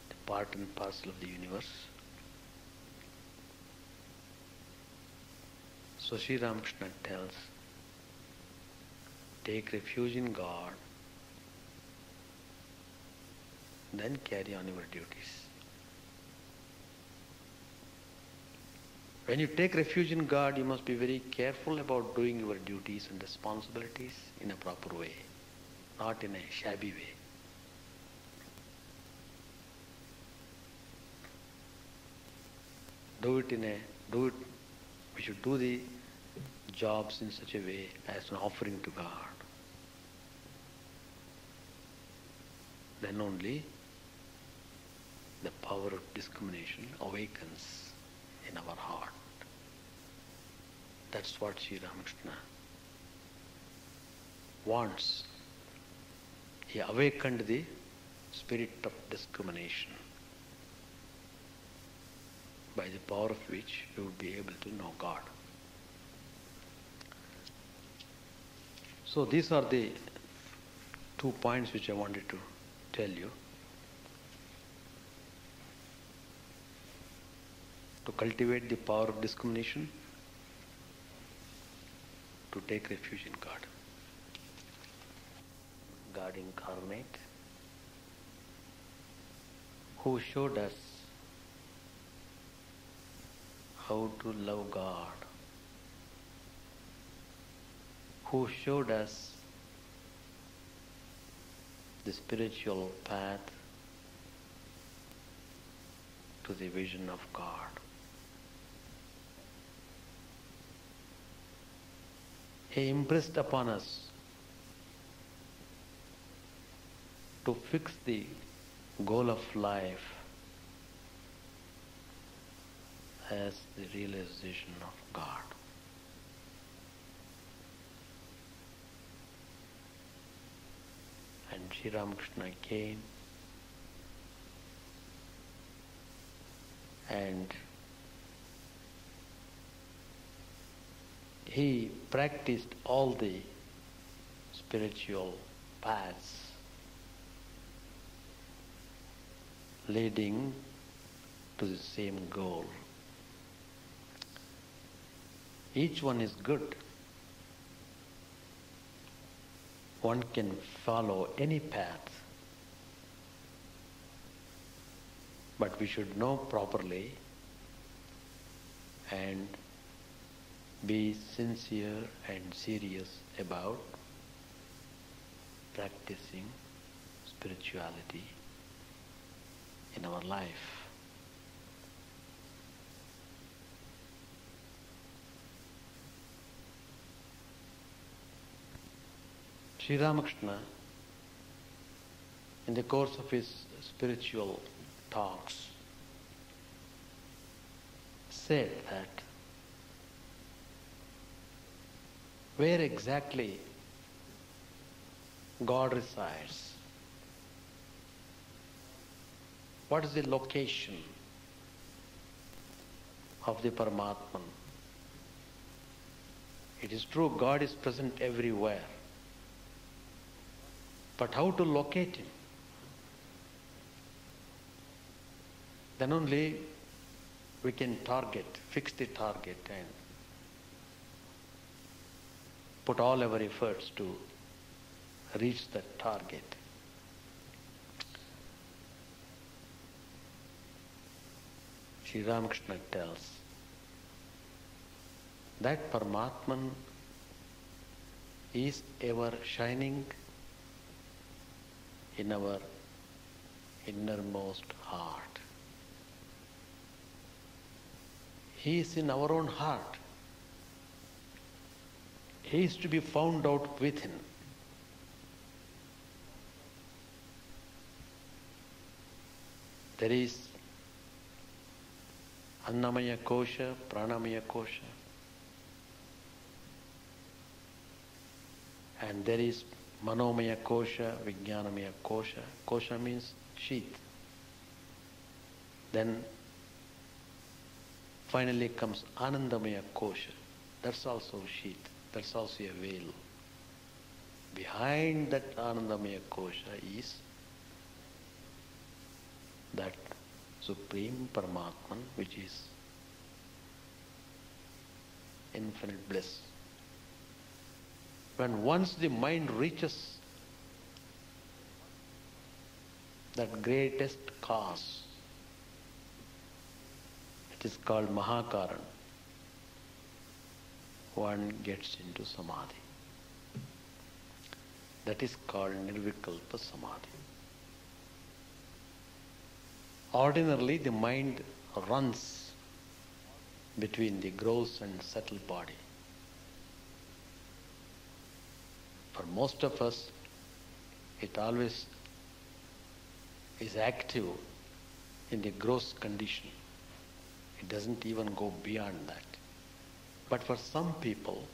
The part and parcel of the universe. So Sri Ramakrishna tells, take refuge in God, then carry on your duties. When you take refuge in God, you must be very careful about doing your duties and responsibilities in a proper way, not in a shabby way. We should do the jobs in such a way as an offering to God. Then only the power of discrimination awakens in our heart. That's what Sri Ramakrishna wants. He awakened the spirit of discrimination, by the power of which you would be able to know God. So these are the 2 points which I wanted to tell you. To cultivate the power of discrimination, to take refuge in God. God incarnate, who showed us how to love God, who showed us the spiritual path to the vision of God. He impressed upon us to fix the goal of life as the realization of God. And Sri Ramakrishna came and he practiced all the spiritual paths leading to the same goal. Each one is good. One can follow any path, but we should know properly and be sincere and serious about practicing spirituality in our life. Sri Ramakrishna, in the course of his spiritual talks, said that where exactly God resides, what is the location of the Paramatman? It is true, God is present everywhere. But how to locate Him? Then only we can fix the target and put all our efforts to reach that target. Sri Ramakrishna tells that Paramatman is ever shining in our innermost heart. He is in our own heart. He is to be found out within. There is Annamaya Kosha, Pranamaya Kosha, and there is Manomaya Kosha, Vijnanamaya Kosha. Kosha means sheath. Then finally comes Anandamaya Kosha. That's also sheath. That's also a veil. Behind that Anandamaya Kosha is that Supreme Paramatman, which is infinite bliss. When once the mind reaches that greatest cause, it is called Mahakaran, one gets into Samadhi. That is called Nirvikalpa Samadhi. Ordinarily, the mind runs between the gross and subtle body. For most of us, it always is active in the gross condition. It doesn't even go beyond that. But for some people,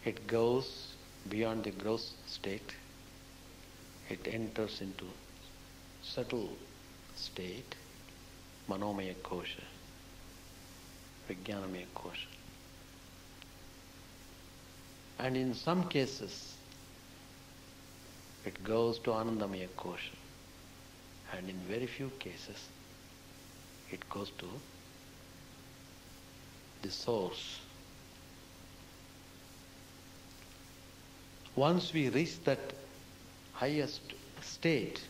it goes beyond the gross state. It enters into subtle state, Manomaya Kosha, Vijnanamaya Kosha. And in some cases, it goes to Anandamaya Kosha. And in very few cases, it goes to the source. Once we reach that highest state,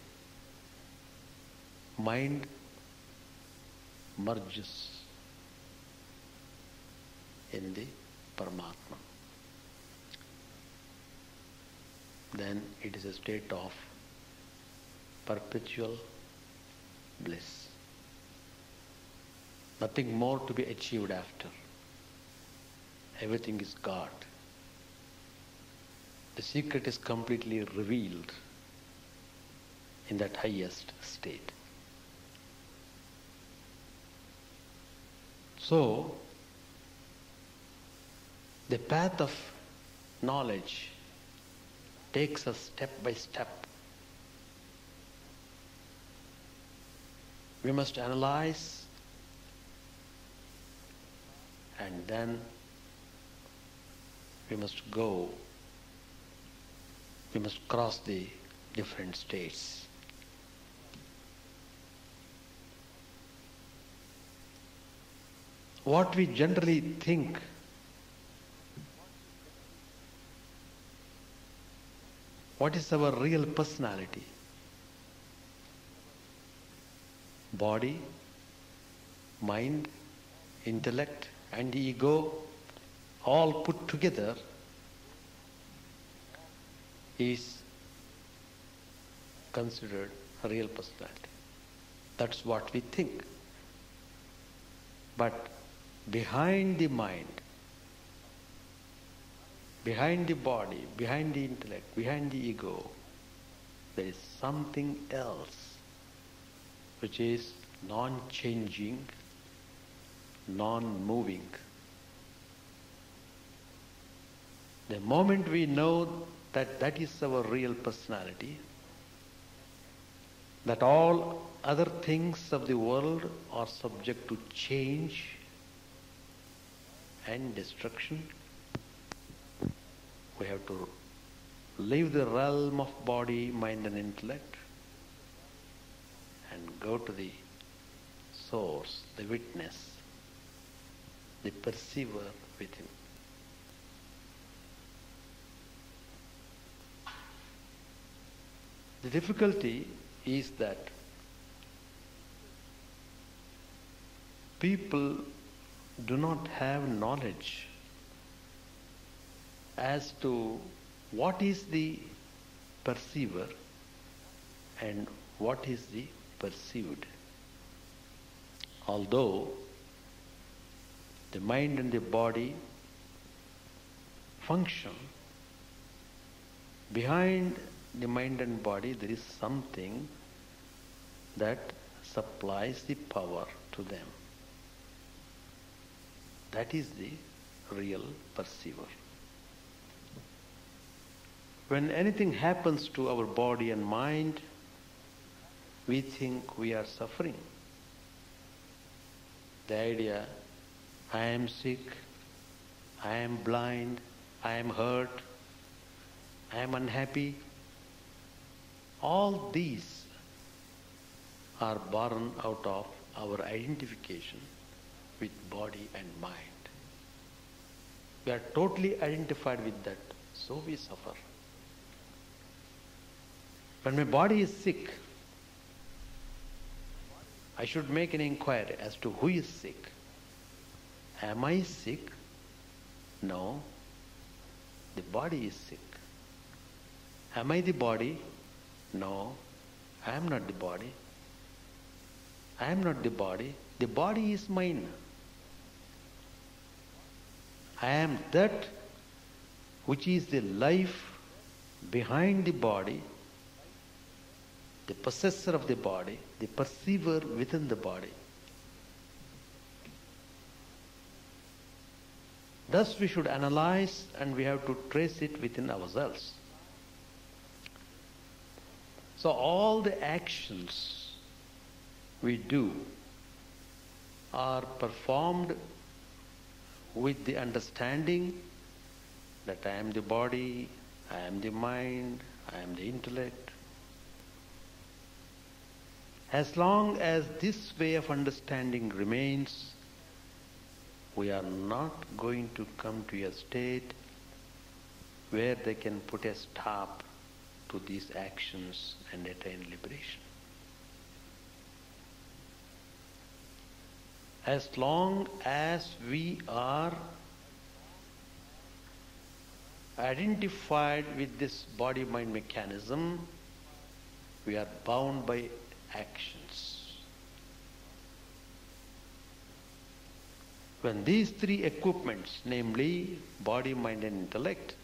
mind merges in the Paramatma. Then it is a state of perpetual bliss. Nothing more to be achieved after. Everything is God. The secret is completely revealed in that highest state. So, the path of knowledge takes us step by step. We must analyze, and then we must go, we must cross the different states. What we generally think what is our real personality? Body, mind, intellect, and ego, all put together, is considered a real personality. That's what we think. But behind the mind, behind the body, behind the intellect, behind the ego, there is something else which is non-changing, non-moving. The moment we know that that is our real personality, that all other things of the world are subject to change and destruction, we have to leave the realm of body, mind and intellect and go to the source, the witness, the perceiver within. The difficulty is that people do not have knowledge as to what is the perceiver and what is the perceived. Although the mind and the body function, behind the mind and body there is something that supplies the power to them. That is the real perceiver. When anything happens to our body and mind, we think we are suffering. The idea, I am sick, I am blind, I am hurt, I am unhappy. All these are born out of our identification with body and mind. We are totally identified with that, so we suffer. When my body is sick, I should make an inquiry as to who is sick. Am I sick? No. The body is sick. Am I the body? No. I am not the body. I am not the body. The body is mine. I am that which is the life behind the body, the possessor of the body, the perceiver within the body. Thus we should analyze and we have to trace it within ourselves. So all the actions we do are performed with the understanding that I am the body, I am the mind, I am the intellect. As long as this way of understanding remains, we are not going to come to a state where they can put a stop to these actions and attain liberation. As long as we are identified with this body-mind mechanism, we are bound by actions. When these three equipments, namely body, mind and intellect,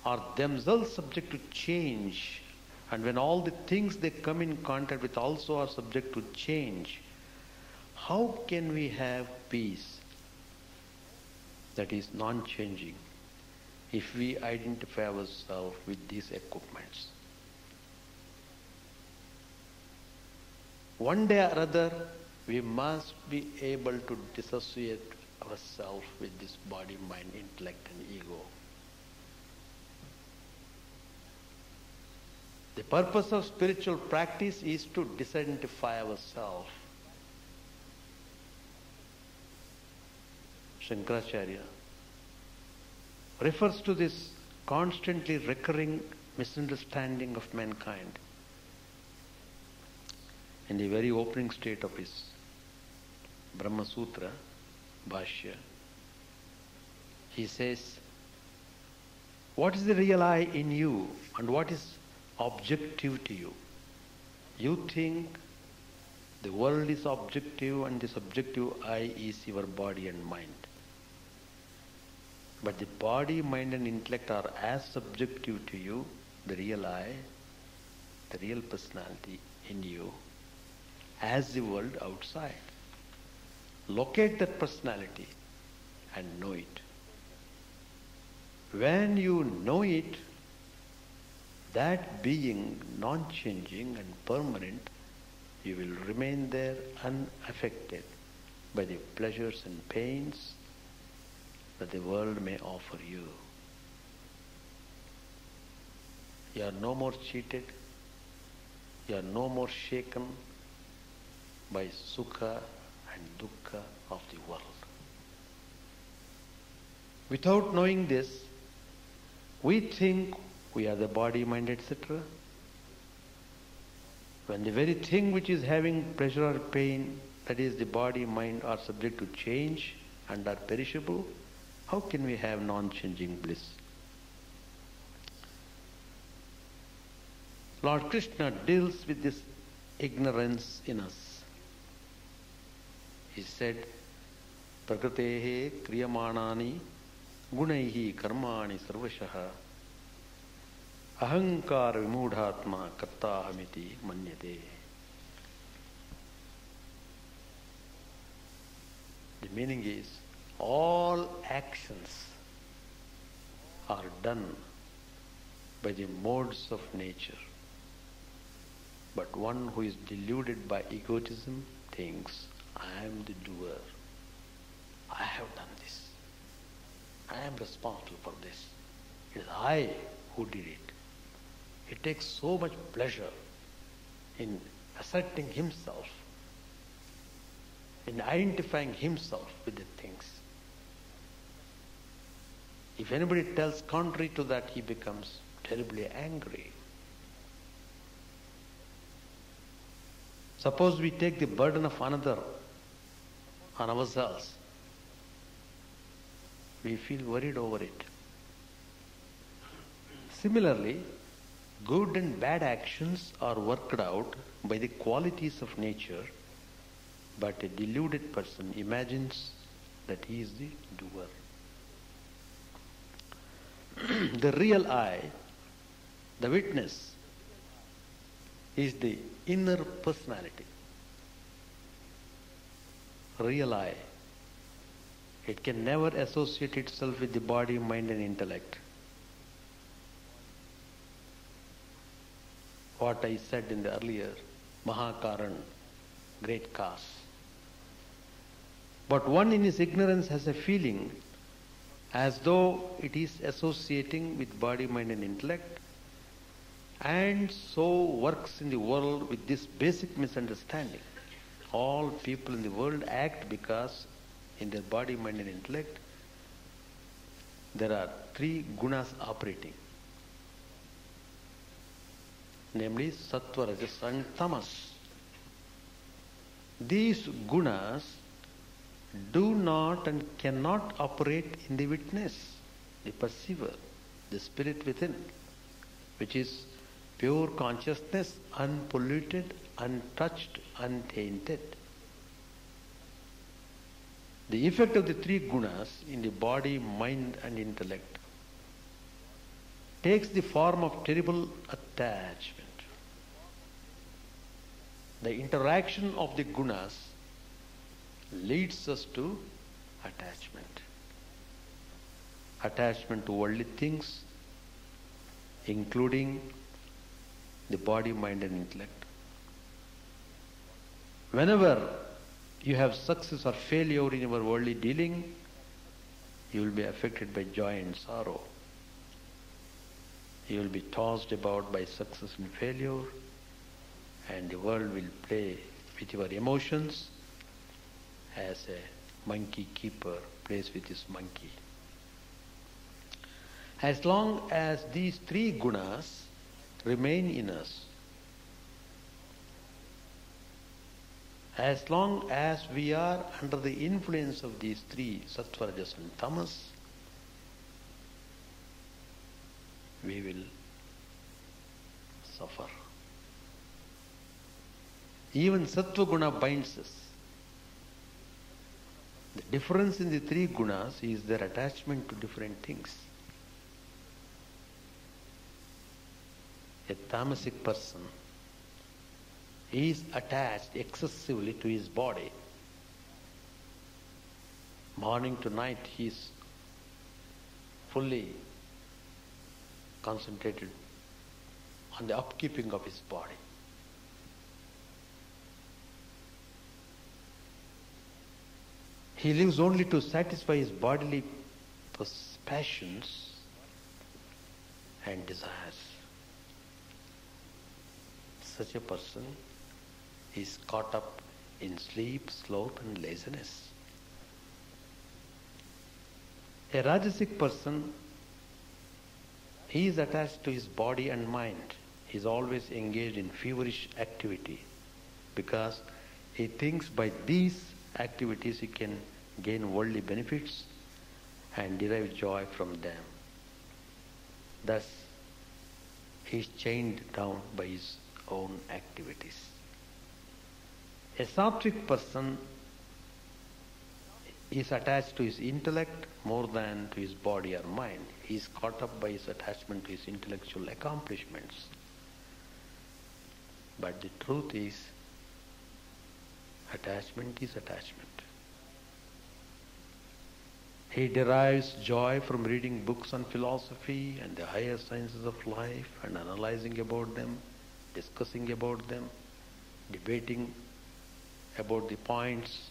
are themselves subject to change, and when all the things they come in contact with also are subject to change, how can we have peace that is non-changing if we identify ourselves with these equipments? One day or other, we must be able to dissociate ourselves with this body, mind, intellect and ego. The purpose of spiritual practice is to disidentify ourselves. Shankaracharya refers to this constantly recurring misunderstanding of mankind. In the very opening state of his Brahma Sutra, Bhashya, he says, what is the real I in you and what is objective to you? You think the world is objective and the subjective I is your body and mind. But the body, mind and intellect are as subjective to you, the real I, the real personality in you, as the world outside. Locate that personality and know it. When you know it, that being non-changing and permanent, you will remain there unaffected by the pleasures and pains that the world may offer you. You are no more cheated, you are no more shaken by sukha and dukkha of the world. Without knowing this, we think we are the body, mind, etc. When the very thing which is having pleasure or pain, that is the body, mind, are subject to change and are perishable, how can we have non-changing bliss? Lord Krishna deals with this ignorance in us. He said, Prakritehe kriyamanani gunaihi karmani sarvashaha ahankara vimudhatma kartahamiti manyate. The meaning is, all actions are done by the modes of nature. But one who is deluded by egotism thinks, I am the doer. I have done this. I am responsible for this. It is I who did it. He takes so much pleasure in asserting himself, in identifying himself with the things. If anybody tells contrary to that, he becomes terribly angry. Suppose we take the burden of another on ourselves, we feel worried over it. Similarly, good and bad actions are worked out by the qualities of nature, but a deluded person imagines that he is the doer. The real I, the witness, is the inner personality. Real I. It can never associate itself with the body, mind and intellect. What I said in the earlier, Mahakaran, great cause. But one in his ignorance has a feeling as though it is associating with body, mind and intellect, and so works in the world with this basic misunderstanding. All people in the world act because in their body, mind and intellect there are three gunas operating, namely sattva, rajas and tamas. These gunas do not and cannot operate in the witness, the perceiver, the spirit within, which is pure consciousness, unpolluted, untouched, untainted. The effect of the three gunas in the body, mind and intellect takes the form of terrible attachment. The interaction of the gunas leads us to attachment. Attachment to worldly things, including the body, mind and intellect. Whenever you have success or failure in your worldly dealing, you will be affected by joy and sorrow. You will be tossed about by success and failure, and the world will play with your emotions as a monkey keeper plays with his monkey. As long as these three gunas remain in us, as long as we are under the influence of these three, sattva, rajas and tamas, we will suffer. Even sattva guna binds us. The difference in the three gunas is their attachment to different things. A tamasic person is attached excessively to his body. Morning to night he is fully concentrated on the upkeeping of his body. He lives only to satisfy his bodily passions and desires. Such a person is caught up in sleep, sloth and laziness. A rajasic person, he is attached to his body and mind. He is always engaged in feverish activity because he thinks by these activities he can gain worldly benefits and derive joy from them. Thus, he is chained down by his own activities. A sattvic person is attached to his intellect more than to his body or mind. He is caught up by his attachment to his intellectual accomplishments. But the truth is, attachment is attachment. He derives joy from reading books on philosophy and the higher sciences of life and analyzing about them, discussing about them, debating about the points.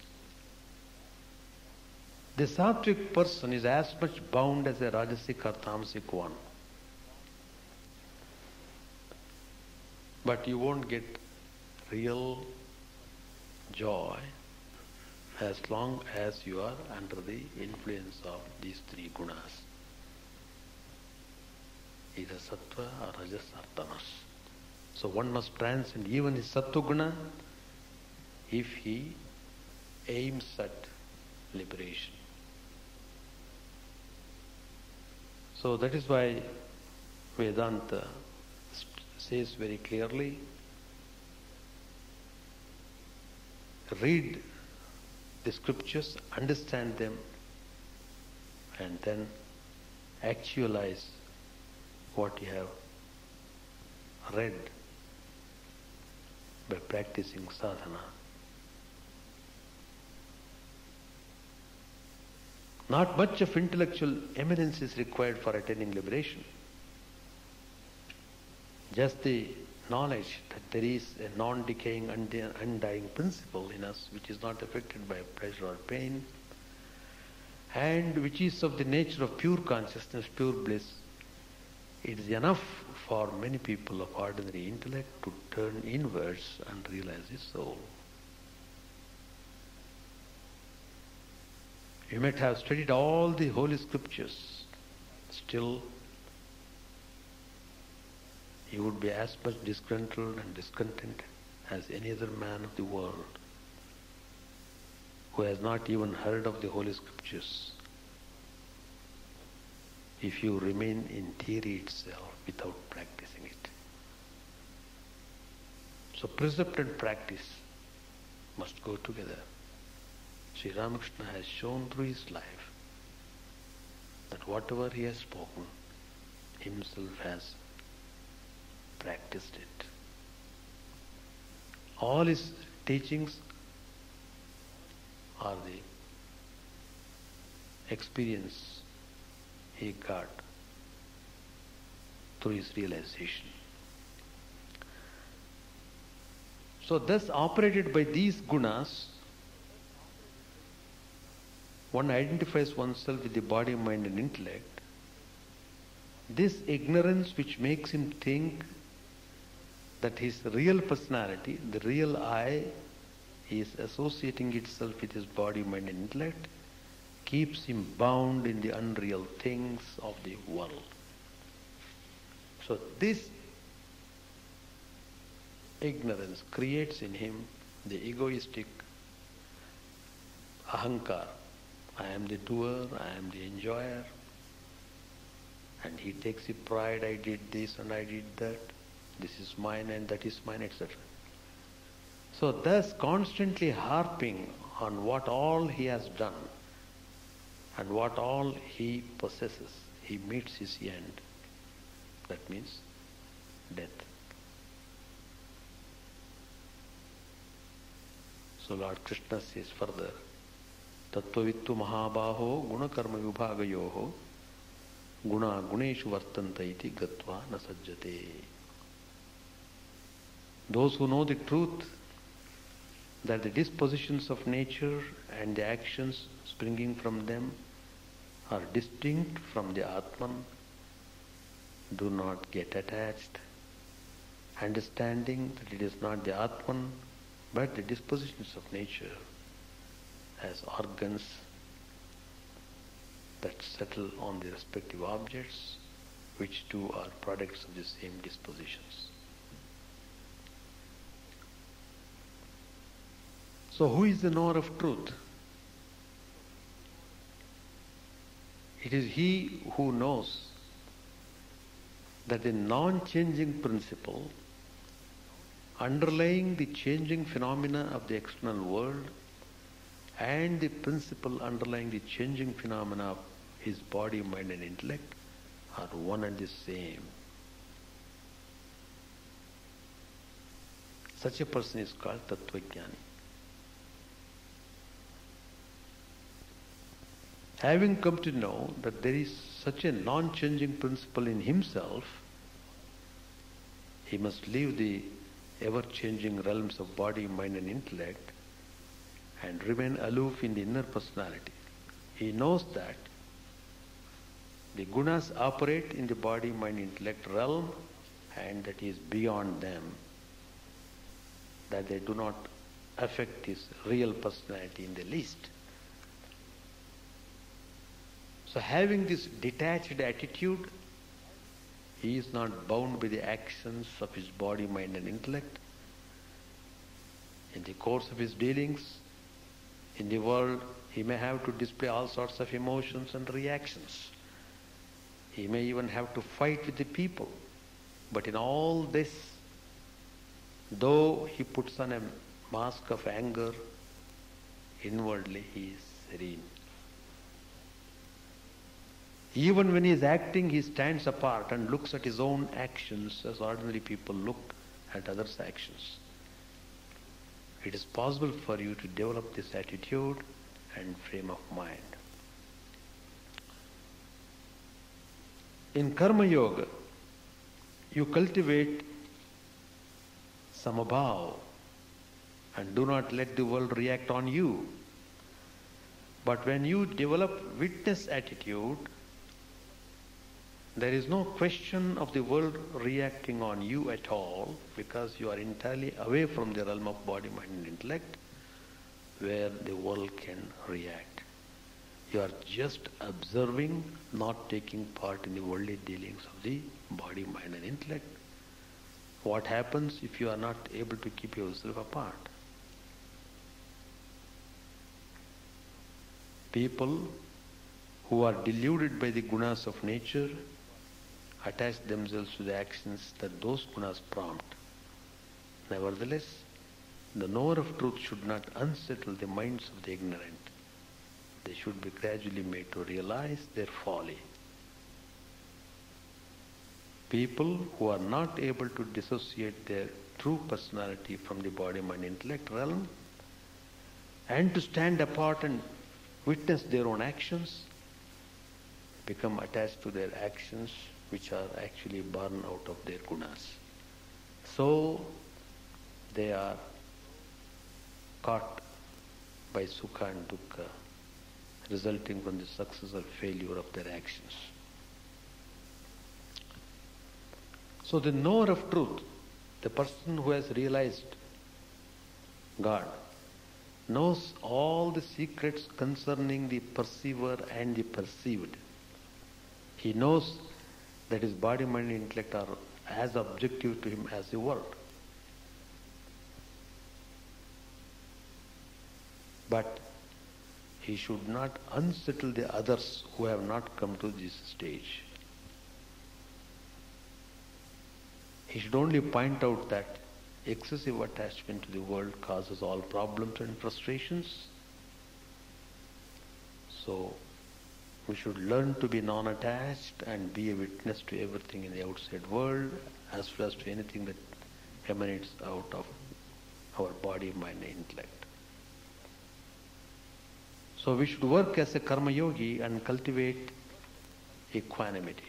The sattvic person is as much bound as a rajasic or tamasic one. But you won't get real joy as long as you are under the influence of these three gunas, either sattva or rajas or tamas. So one must transcend even his sattva guna if he aims at liberation. So that is why Vedanta says very clearly, read the scriptures, understand them, and then actualize what you have read by practicing sadhana. Not much of intellectual eminence is required for attaining liberation. Just the knowledge that there is a non-decaying, undying principle in us which is not affected by pleasure or pain, and which is of the nature of pure consciousness, pure bliss, it is enough for many people of ordinary intellect to turn inwards and realize the soul. You might have studied all the holy scriptures, still you would be as much disgruntled and discontented as any other man of the world who has not even heard of the holy scriptures, if you remain in theory itself without practicing it. So precept and practice must go together. Sri Ramakrishna has shown through his life that whatever he has spoken, himself has practiced it. All his teachings are the experience he got through his realization. So thus operated by these gunas, one identifies oneself with the body, mind and intellect. This ignorance which makes him think that his real personality, the real I, is associating itself with his body, mind and intellect, keeps him bound in the unreal things of the world. So this ignorance creates in him the egoistic ahankar. I am the doer, I am the enjoyer, and he takes the pride, I did this and I did that, this is mine and that is mine, etc. So thus constantly harping on what all he has done and what all he possesses, he meets his end. That means death. So Lord Krishna says further, Tattvavittu mahabaho gunakarma vibhagayoho guna guneshu vartanta iti gatva na sajjate. Those who know the truth that the dispositions of nature and the actions springing from them are distinct from the Atman do not get attached, understanding that it is not the Atman but the dispositions of nature as organs that settle on the respective objects, which too are products of the same dispositions. So who is the knower of truth? It is he who knows that the non-changing principle underlying the changing phenomena of the external world and the principle underlying the changing phenomena of his body, mind and intellect are one and the same. Such a person is called Tattvajnani. Having come to know that there is such a non-changing principle in himself, he must leave the ever-changing realms of body, mind and intellect and remain aloof in the inner personality, He knows that the gunas operate in the body, mind, intellect realm, and that he is beyond them, that they do not affect his real personality in the least. So having this detached attitude, he is not bound by the actions of his body, mind and intellect. In the course of his dealings in the world, he may have to display all sorts of emotions and reactions. He may even have to fight with the people. But in all this, though he puts on a mask of anger, inwardly he is serene. Even when he is acting, he stands apart and looks at his own actions as ordinary people look at others' actions. It is possible for you to develop this attitude and frame of mind. In Karma Yoga, you cultivate samabhav and do not let the world react on you. But when you develop witness attitude, there is no question of the world reacting on you at all, because you are entirely away from the realm of body, mind and intellect, where the world can react. You are just observing, not taking part in the worldly dealings of the body, mind and intellect. What happens if you are not able to keep yourself apart? People who are deluded by the gunas of nature attach themselves to the actions that those gunas prompt. Nevertheless, the knower of truth should not unsettle the minds of the ignorant. They should be gradually made to realize their folly. People who are not able to dissociate their true personality from the body, mind, intellect realm, and to stand apart and witness their own actions, become attached to their actions, which are actually born out of their gunas. So they are caught by sukha and dukkha, resulting from the success or failure of their actions. So the knower of truth, the person who has realized God, knows all the secrets concerning the perceiver and the perceived. He knows that his body, mind, and intellect are as objective to him as the world. But he should not unsettle the others who have not come to this stage. He should only point out that excessive attachment to the world causes all problems and frustrations. So we should learn to be non-attached and be a witness to everything in the outside world, as well as to anything that emanates out of our body, mind, and intellect. So we should work as a karma yogi and cultivate equanimity.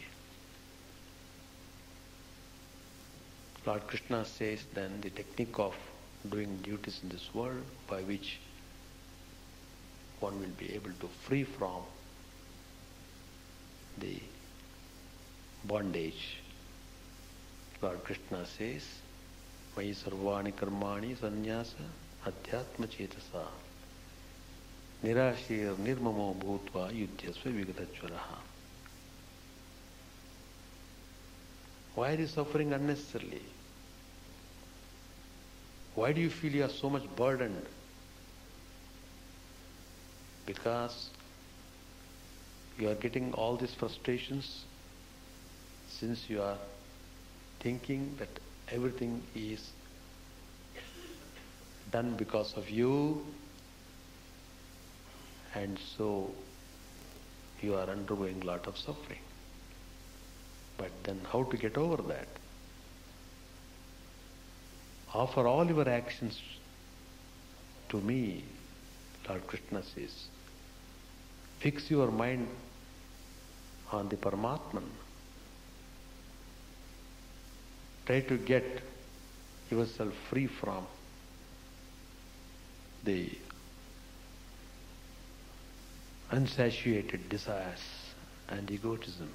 Lord Krishna says then the technique of doing duties in this world by which one will be able to free from the bondage. Lord Krishna says, Mai sarvani karmani sannyasa adhyatma chetasa nirashir nirmamo bhutva yudhyasva vigatachvaraha. Why are you suffering unnecessarily? Why do you feel you are so much burdened? Because you are getting all these frustrations since you are thinking that everything is done because of you, and so you are undergoing a lot of suffering. But then how to get over that? Offer all your actions to me, Lord Krishna says. Fix your mind on the Paramatman. Try to get yourself free from the unsatiated desires and egotism.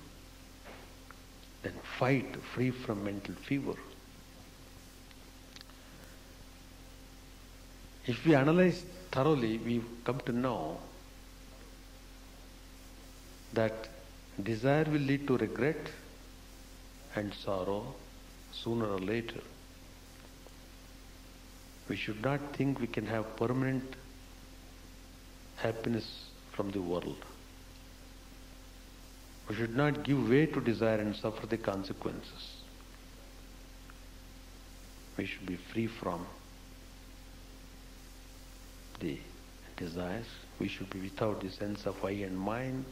Then fight free from mental fever. If we analyze thoroughly, we come to know that desire will lead to regret and sorrow sooner or later. We should not think we can have permanent happiness from the world. We should not give way to desire and suffer the consequences. We should be free from the desires. We should be without the sense of I and mine.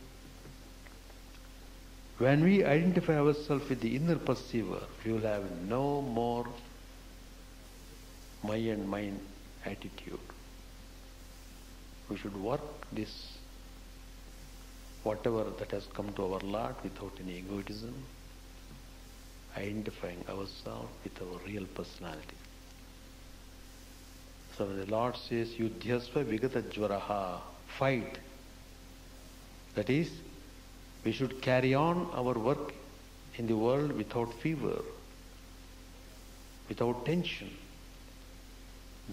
When we identify ourselves with the inner perceiver, we will have no more my and mine attitude. We should work this, whatever that has come to our lot, without any egotism, identifying ourselves with our real personality. So when the Lord says, Yudhyasva vigata jvaraha, fight, that is, we should carry on our work in the world without fever, without tension.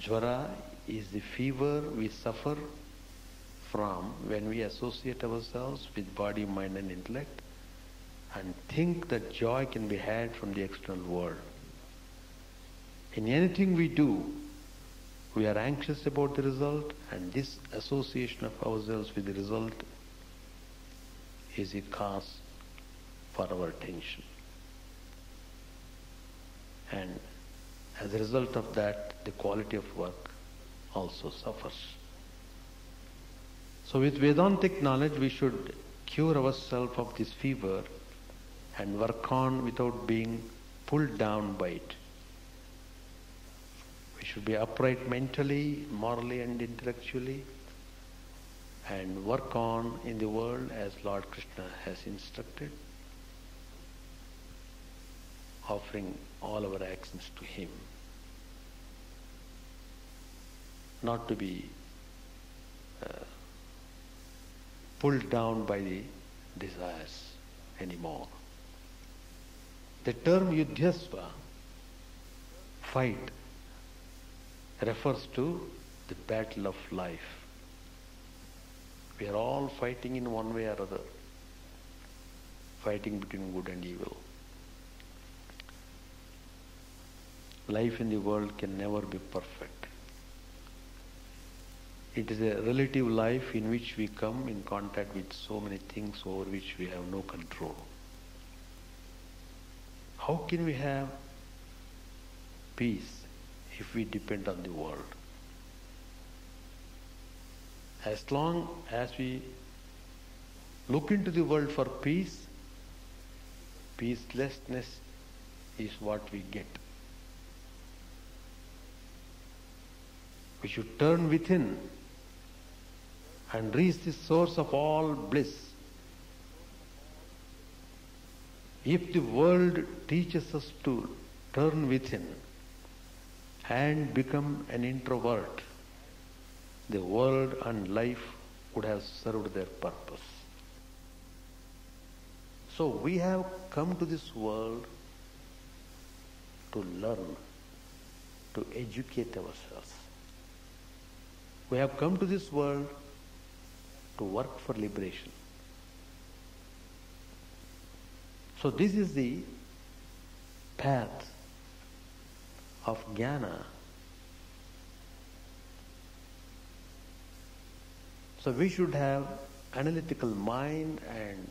Jvara is the fever we suffer from when we associate ourselves with body, mind and intellect and think that joy can be had from the external world. In anything we do, we are anxious about the result, and this association of ourselves with the result is a cause for our tension. And as a result of that, the quality of work also suffers. So with Vedantic knowledge, we should cure ourselves of this fever and work on without being pulled down by it. We should be upright mentally, morally and intellectually, and work on in the world as Lord Krishna has instructed, offering all our actions to Him. Not to be pulled down by the desires anymore. The term Yudhyasva, fight, refers to the battle of life. We are all fighting in one way or other, fighting between good and evil. Life in the world can never be perfect. It is a relative life in which we come in contact with so many things over which we have no control. How can we have peace if we depend on the world? As long as we look into the world for peace, peacelessness is what we get. We should turn within and reach the source of all bliss. If the world teaches us to turn within and become an introvert, the world and life would have served their purpose. So we have come to this world to learn, to educate ourselves. We have come to this world to work for liberation. So this is the path of jnana. So we should have analytical mind and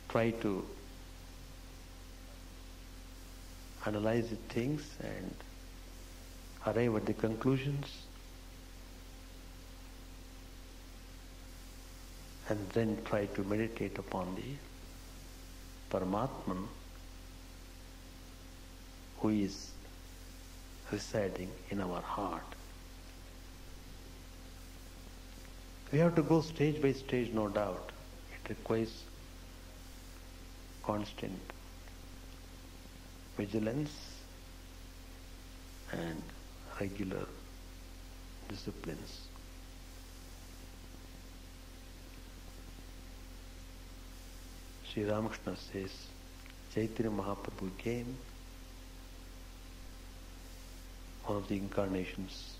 try to analyze the things and arrive at the conclusions, and then try to meditate upon the Paramatman who is residing in our heart. We have to go stage by stage, no doubt. It requires constant vigilance and regular disciplines. Sri Ramakrishna says, Chaitanya Mahaprabhu came, one of the incarnations,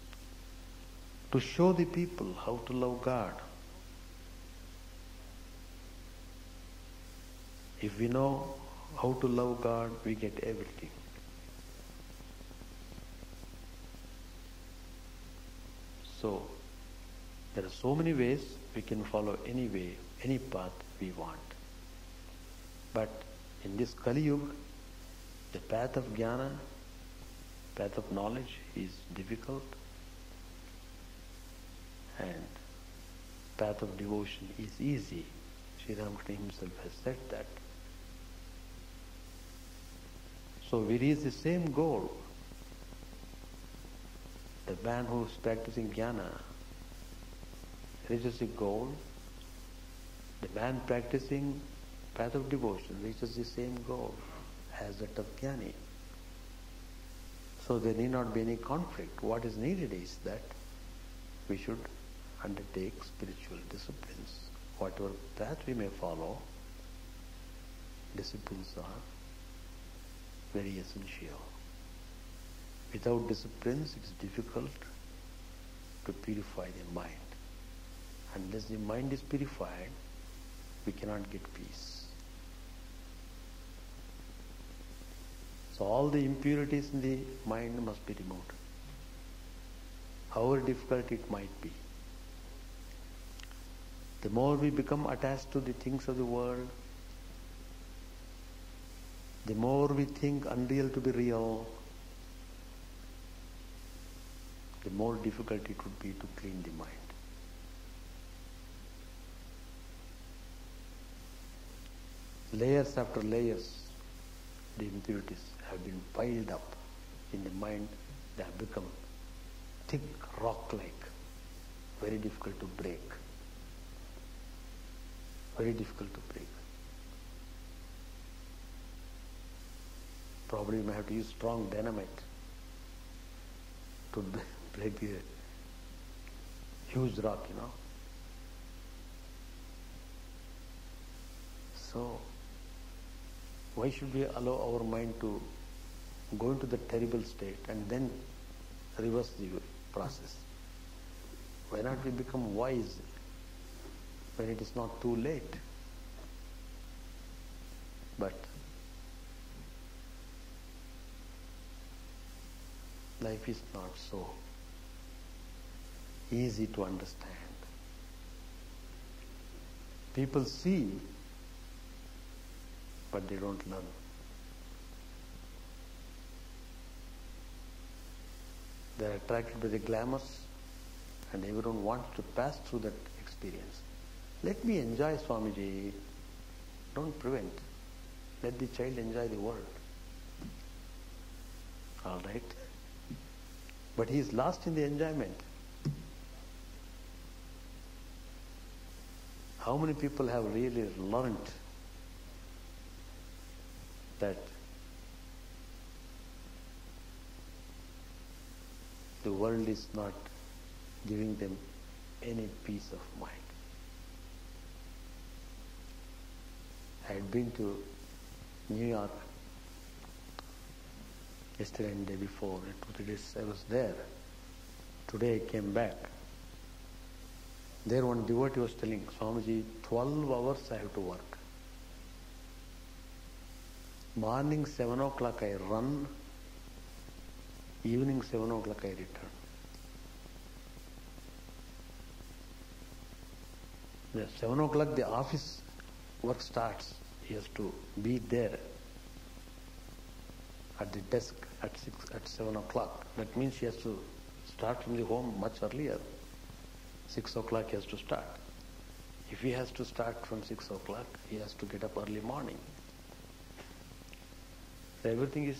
to show the people how to love God. If we know how to love God, we get everything. So, there are so many ways we can follow any way, any path we want. But in this Kali Yuga, the path of jnana, path of knowledge is difficult, and path of devotion is easy. Sri Ramakrishna himself has said that. So we reach the same goal. The man who is practicing jnana reaches the goal. The man practicing path of devotion reaches the same goal as that of jnani. So there need not be any conflict. What is needed is that we should undertake spiritual disciplines. Whatever path we may follow, disciplines are very essential. Without disciplines, it's difficult to purify the mind. Unless the mind is purified, we cannot get peace. So all the impurities in the mind must be removed, however difficult it might be. The more we become attached to the things of the world, the more we think unreal to be real, the more difficult it would be to clean the mind. Layers after layers, the impurities have been piled up in the mind. They have become thick rock-like, very difficult to break. Very difficult to break. Probably you may have to use strong dynamite to break a huge rock, So, why should we allow our mind to go into the terrible state and then reverse the process? Why not we become wise when it is not too late? But life is not so easy to understand. People see, but they don't learn. They are attracted by the glamours, and everyone wants to pass through that experience. Let me enjoy, Swamiji. Don't prevent. Let the child enjoy the world. All right? But he is lost in the enjoyment. How many people have really learnt that the world is not giving them any peace of mind? I had been to New York yesterday and the day before. 2-3 days I was there. Today I came back. There one devotee was telling, Swamiji, 12 hours I have to work. Morning 7 o'clock I run, evening 7 o'clock I return. At 7 o'clock the office work starts. He has to be there at the desk at 7 o'clock. That means he has to start from the home much earlier. 6 o'clock he has to start. If he has to start from 6 o'clock, he has to get up early morning. So everything is